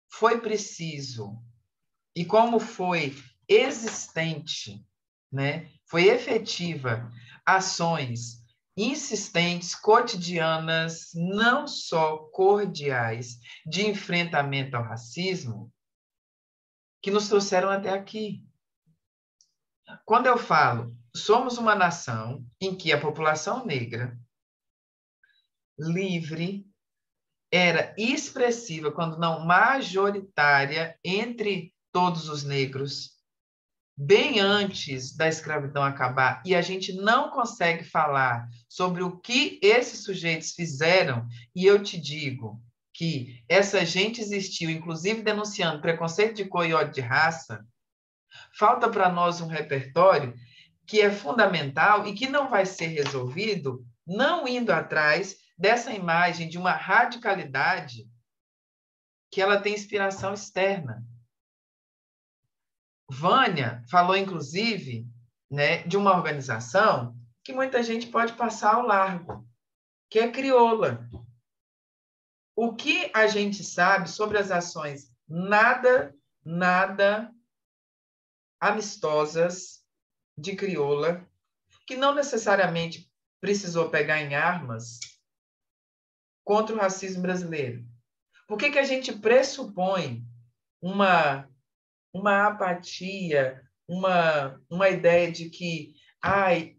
C: foi preciso e como foi existente, né, foi efetiva ações insistentes, cotidianas, não só cordiais, de enfrentamento ao racismo, que nos trouxeram até aqui. Quando eu falo, somos uma nação em que a população negra livre era expressiva, quando não majoritária, entre todos os negros, bem antes da escravidão acabar, e a gente não consegue falar sobre o que esses sujeitos fizeram, e eu te digo que essa gente existiu, inclusive denunciando preconceito de cor e ódio de raça, falta para nós um repertório que é fundamental e que não vai ser resolvido não indo atrás dessa imagem de uma radicalidade que ela tem inspiração externa. Vânia falou, inclusive, né, de uma organização que muita gente pode passar ao largo, que é crioula. O que a gente sabe sobre as ações nada amistosas de crioula, que não necessariamente precisou pegar em armas contra o racismo brasileiro? Por que a gente pressupõe uma apatia, uma ideia de que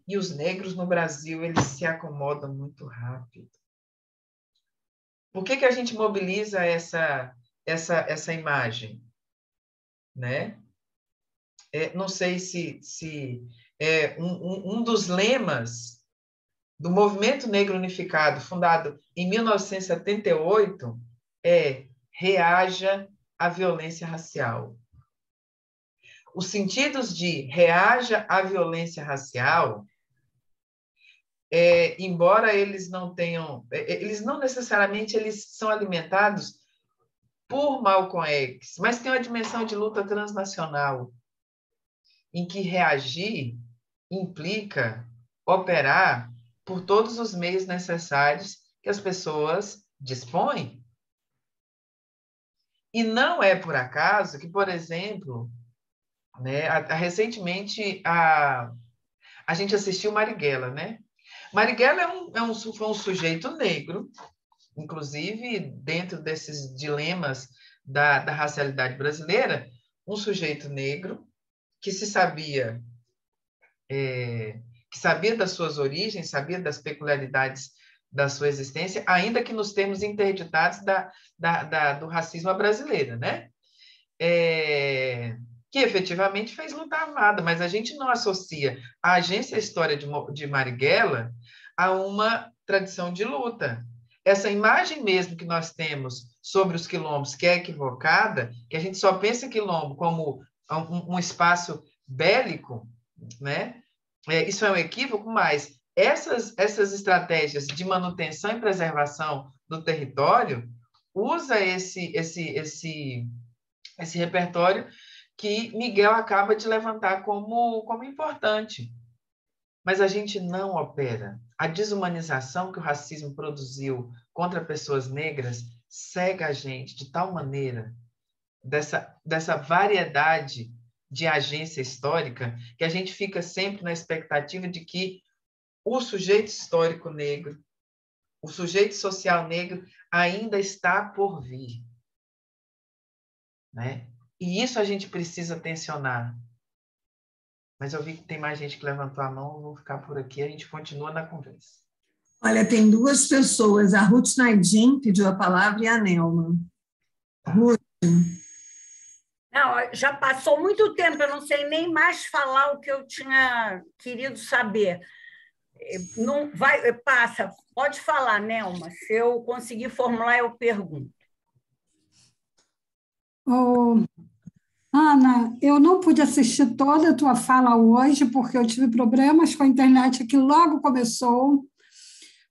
C: e os negros no Brasil eles se acomodam muito rápido? Por que a gente mobiliza essa imagem? Né? Não sei se um dos lemas do Movimento Negro Unificado, fundado em 1978, é reaja à violência racial. Os sentidos de reaja à violência racial, embora eles não tenham, eles não necessariamente eles são alimentados por Malcolm X, mas tem uma dimensão de luta transnacional, em que reagir implica operar por todos os meios necessários que as pessoas dispõem. E não é por acaso que, por exemplo, né, recentemente a gente assistiu Marighella, né? Marighella foi um sujeito negro, inclusive dentro desses dilemas da racialidade brasileira, um sujeito negro que sabia das suas origens, sabia das peculiaridades da sua existência, ainda que nos termos interditados do racismo brasileiro, né? Que efetivamente fez luta armada, mas a gente não associa a Agência História de Marighella a uma tradição de luta. Essa imagem mesmo que nós temos sobre os quilombos, que é equivocada, que a gente só pensa em quilombo como um espaço bélico, né? Isso é um equívoco, mas essas estratégias de manutenção e preservação do território usa esse repertório que Miguel acaba de levantar como importante. Mas a gente não opera. A desumanização que o racismo produziu contra pessoas negras cega a gente de tal maneira, dessa variedade de agência histórica, que a gente fica sempre na expectativa de que o sujeito histórico negro, o sujeito social negro ainda está por vir. Né? E isso a gente precisa tensionar. Mas eu vi que tem mais gente que levantou a mão, eu vou ficar por aqui, a gente continua na conversa.
A: Olha, tem duas pessoas, a Ruth Naidin pediu a palavra e a Nelma. Ruth.
Q: Não, já passou muito tempo, eu não sei nem mais falar o que eu tinha querido saber. Não vai, passa, pode falar, Nelma. Se eu conseguir formular, eu pergunto.
R: Ana, eu não pude assistir toda a tua fala hoje, porque eu tive problemas com a internet que logo começou,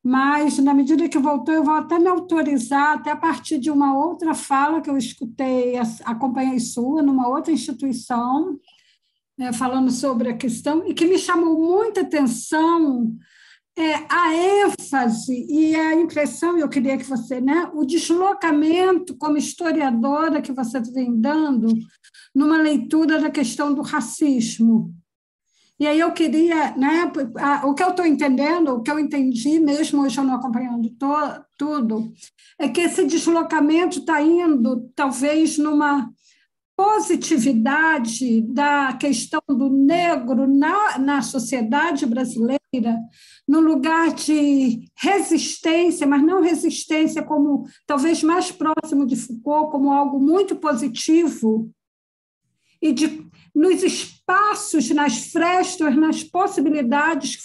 R: mas, na medida que voltou, eu vou até me autorizar, até a partir de uma outra fala que eu escutei, acompanhei sua, numa outra instituição, falando sobre a questão, e que me chamou muita atenção a ênfase e a impressão, eu queria que você, né, o deslocamento como historiadora que você vem dando numa leitura da questão do racismo. E aí eu queria, né, o que eu estou entendendo, o que eu entendi, mesmo hoje eu não acompanhando tudo, é que esse deslocamento está indo, talvez, numa positividade da questão do negro na sociedade brasileira, no lugar de resistência, mas não resistência como, talvez mais próximo de Foucault, como algo muito positivo, e nos espaços, nas frestas, nas possibilidades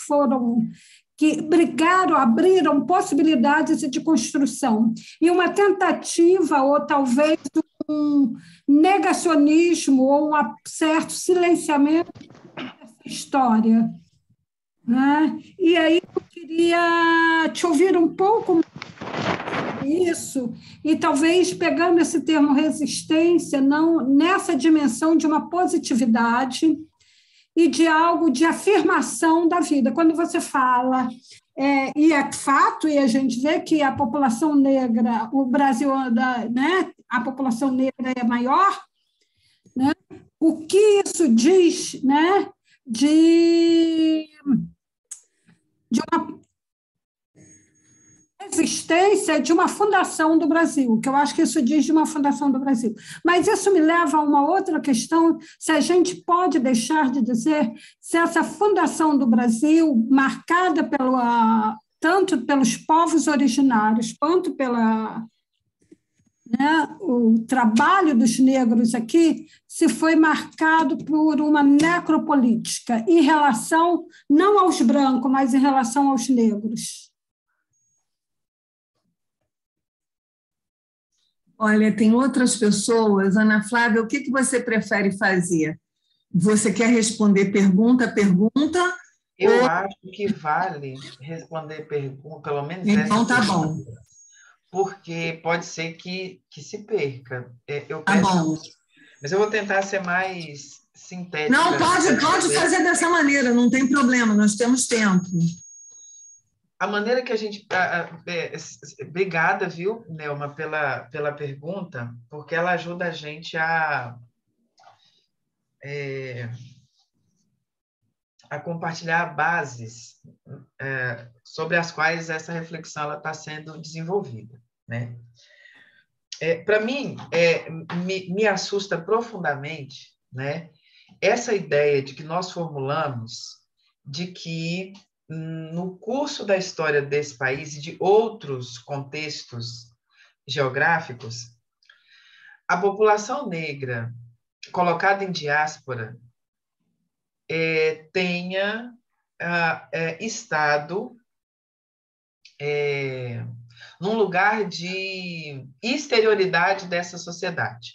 R: que brigaram, abriram possibilidades de construção. E uma tentativa, ou talvez um negacionismo, ou um certo silenciamento dessa história. Né? E aí eu queria te ouvir um pouco mais isso, e talvez pegando esse termo resistência, não nessa dimensão de uma positividade e de algo de afirmação da vida. Quando você fala, e é fato, e a gente vê que a população negra, o Brasil, né, a população negra é maior, né? O que isso diz, né, de uma existência de uma fundação do Brasil, que eu acho que isso diz de uma fundação do Brasil. Mas isso me leva a uma outra questão, se a gente pode deixar de dizer se essa fundação do Brasil, marcada tanto pelos povos originários, quanto o trabalho dos negros aqui, se foi marcado por uma necropolítica em relação, não aos brancos, mas em relação aos negros.
A: Olha, tem outras pessoas. Ana Flávia, o que você prefere fazer? Você quer responder pergunta a pergunta?
C: Eu acho que vale responder pergunta, pelo menos
A: então,
C: essa
A: tá
C: pergunta,
A: bom.
C: Porque pode ser que se perca.
A: Tá bom.
C: Mas eu vou tentar ser mais sintética.
A: Não, pode fazer dessa maneira, não tem problema, nós temos tempo.
C: A maneira que a gente... Obrigada, viu, Nelma, pela pergunta, porque ela ajuda a gente a compartilhar bases sobre as quais essa reflexão está sendo desenvolvida. Né? Para mim, me assusta profundamente, né, essa ideia de que nós formulamos de que no curso da história desse país e de outros contextos geográficos, a população negra colocada em diáspora tenha estado num lugar de exterioridade dessa sociedade.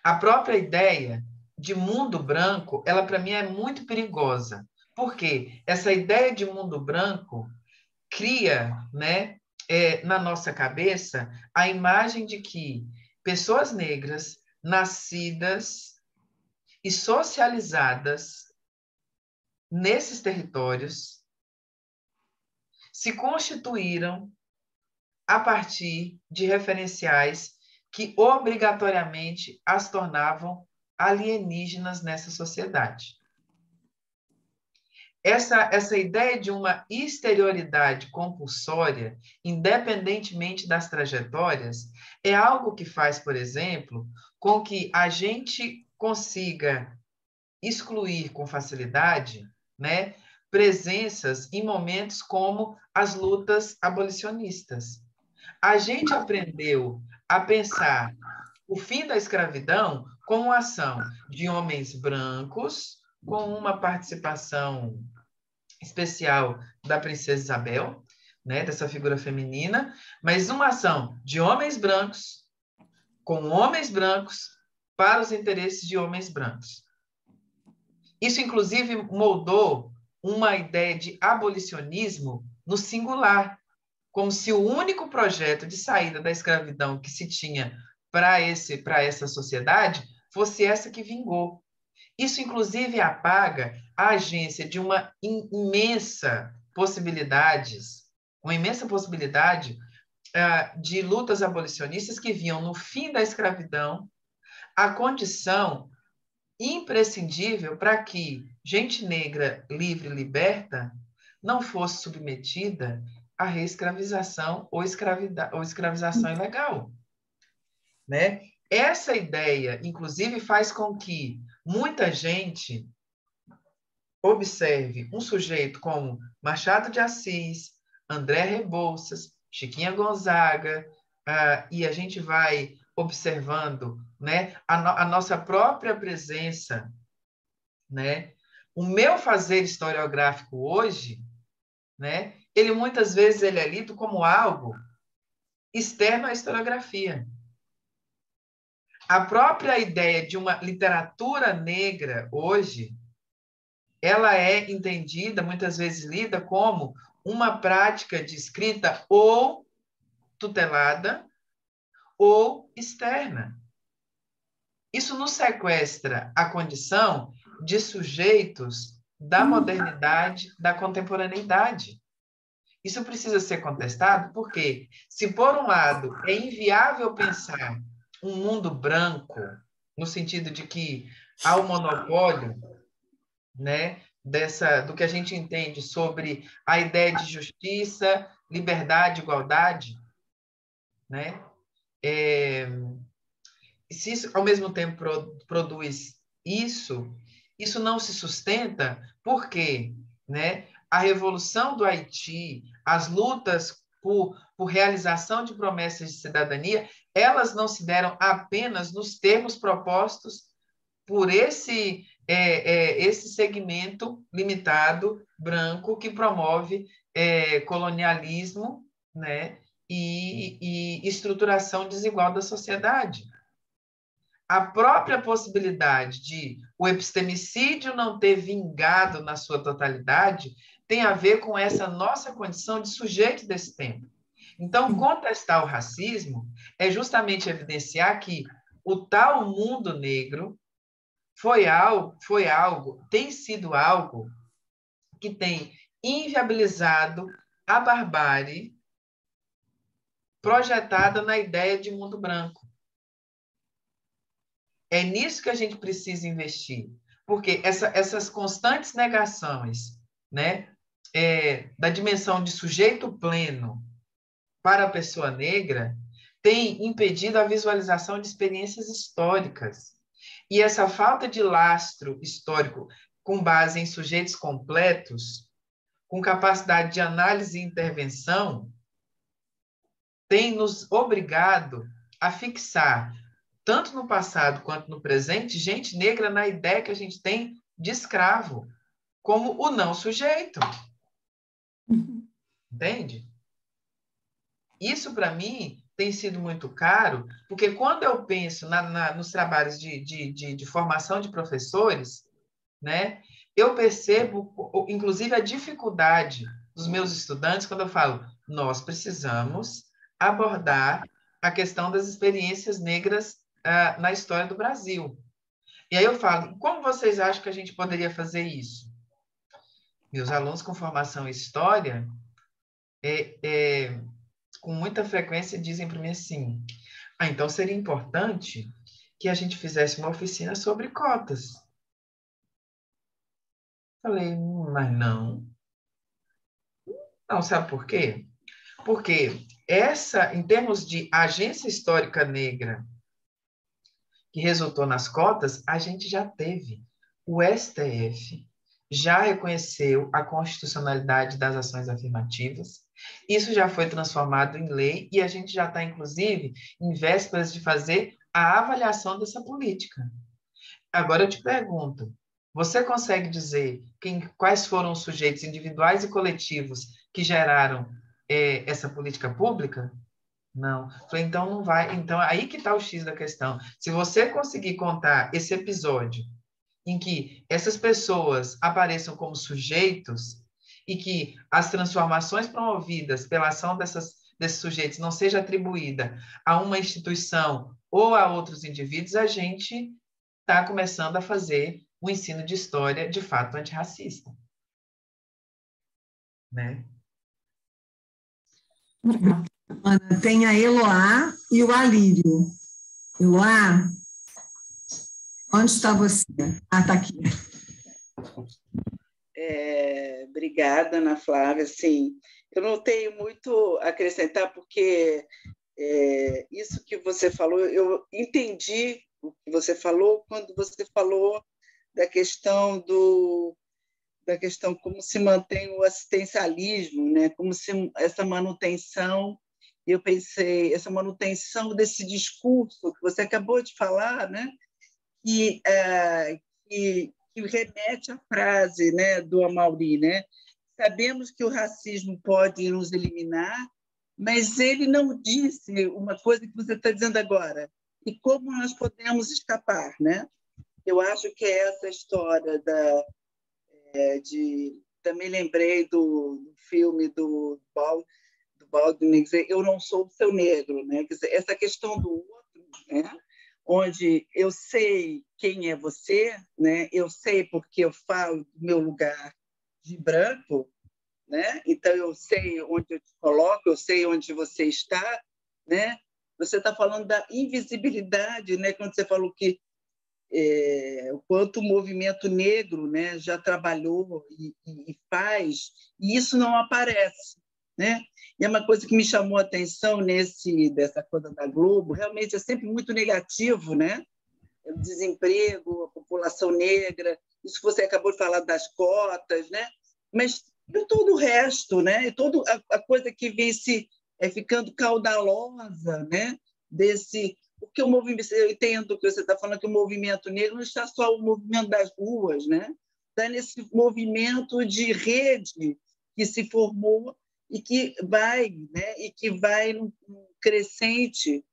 C: A própria ideia de mundo branco, ela para mim é muito perigosa. Porque essa ideia de mundo branco cria, né, na nossa cabeça a imagem de que pessoas negras, nascidas e socializadas nesses territórios, se constituíram a partir de referenciais que obrigatoriamente as tornavam alienígenas nessa sociedade. Essa ideia de uma exterioridade compulsória, independentemente das trajetórias, é algo que faz, por exemplo, com que a gente consiga excluir com facilidade, né, presenças em momentos como as lutas abolicionistas. A gente aprendeu a pensar o fim da escravidão como uma ação de homens brancos, com uma participação especial da princesa Isabel, né, dessa figura feminina, mas uma ação de homens brancos, com homens brancos, para os interesses de homens brancos. Isso, inclusive, moldou uma ideia de abolicionismo no singular, como se o único projeto de saída da escravidão que se tinha para essa sociedade fosse essa que vingou. Isso, inclusive, apaga a agência de uma imensa possibilidade de lutas abolicionistas que viam no fim da escravidão a condição imprescindível para que gente negra livre e liberta não fosse submetida à reescravização ou escravização ilegal, né? Essa ideia, inclusive, faz com que muita gente observe um sujeito como Machado de Assis, André Rebouças, Chiquinha Gonzaga, e a gente vai observando, né, a nossa própria presença, né? O meu fazer historiográfico hoje, né, ele muitas vezes ele é lido como algo externo à historiografia. A própria ideia de uma literatura negra hoje, ela é entendida, muitas vezes lida como uma prática de escrita ou tutelada ou externa. Isso nos sequestra a condição de sujeitos da modernidade, da contemporaneidade. Isso precisa ser contestado porque, se por um lado é inviável pensar um mundo branco, no sentido de que há o monopólio, né, do que a gente entende sobre a ideia de justiça, liberdade, igualdade, né? Se isso, ao mesmo tempo, produz isso não se sustenta porque, né, a Revolução do Haiti, as lutas por realização de promessas de cidadania, elas não se deram apenas nos termos propostos por esse segmento limitado, branco, que promove colonialismo, né, e estruturação desigual da sociedade. A própria possibilidade de o epistemicídio não ter vingado na sua totalidade tem a ver com essa nossa condição de sujeito desse tempo. Então, contestar o racismo é justamente evidenciar que o tal mundo negro tem sido algo que tem inviabilizado a barbárie projetada na ideia de mundo branco. É nisso que a gente precisa investir, porque essas constantes negações, né, da dimensão de sujeito pleno para a pessoa negra tem impedido a visualização de experiências históricas. E essa falta de lastro histórico com base em sujeitos completos, com capacidade de análise e intervenção, tem nos obrigado a fixar, tanto no passado quanto no presente, gente negra na ideia que a gente tem de escravo, como o não sujeito. Entende? Isso, para mim, tem sido muito caro, porque quando eu penso nos trabalhos de formação de professores, né, eu percebo, inclusive, a dificuldade dos meus estudantes quando eu falo, nós precisamos abordar a questão das experiências negras na história do Brasil. E aí eu falo, como vocês acham que a gente poderia fazer isso? Meus alunos com formação em história, com muita frequência, dizem para mim assim, então seria importante que a gente fizesse uma oficina sobre cotas. Falei, mas não. Não, sabe por quê? Porque em termos de agência histórica negra, que resultou nas cotas, a gente já teve. O STF já reconheceu a constitucionalidade das ações afirmativas, isso já foi transformado em lei e a gente já está, inclusive, em vésperas de fazer a avaliação dessa política. Agora eu te pergunto, você consegue dizer quais foram os sujeitos individuais e coletivos que geraram essa política pública? Não. Falei, então não vai. Então, aí que está o X da questão. Se você conseguir contar esse episódio em que essas pessoas apareçam como sujeitos e que as transformações promovidas pela ação desses sujeitos não seja atribuída a uma instituição ou a outros indivíduos, a gente está começando a fazer um ensino de história de fato antirracista. Né?
A: Obrigada. Ana, tem a Eloá e o Alírio. Eloá, onde está você? Ah, está aqui.
S: Obrigada, Ana Flávia. Sim, eu não tenho muito a acrescentar, porque isso que você falou, eu entendi o que você falou quando você falou da questão como se mantém o assistencialismo, né? Como se essa manutenção, eu pensei, essa manutenção desse discurso que você acabou de falar, né? Que remete à frase, né, do Amaury, né? Sabemos que o racismo pode nos eliminar, mas ele não disse uma coisa que você está dizendo agora. E como nós podemos escapar, né? Eu acho que é essa história também lembrei do filme do Baldwin, Eu Não Sou o Seu Negro, né? Quer dizer, essa questão do outro, né? Onde eu sei quem é você, né? Eu sei porque eu falo do meu lugar de branco, né? Então eu sei onde eu te coloco, eu sei onde você está, né? Você está falando da invisibilidade, né? Quando você falou que o quanto o movimento negro, né, já trabalhou e faz, e isso não aparece, né? E é uma coisa que me chamou a atenção dessa coisa da Globo, realmente é sempre muito negativo, né? O desemprego, a população negra, isso que você acabou de falar das cotas, né? Mas e todo o resto, né? E toda a coisa que vem ficando caudalosa, né? Porque o movimento, eu entendo que você está falando que o movimento negro não está só o movimento das ruas, né? Está nesse movimento de rede que se formou e que vai, né? E que vai num crescente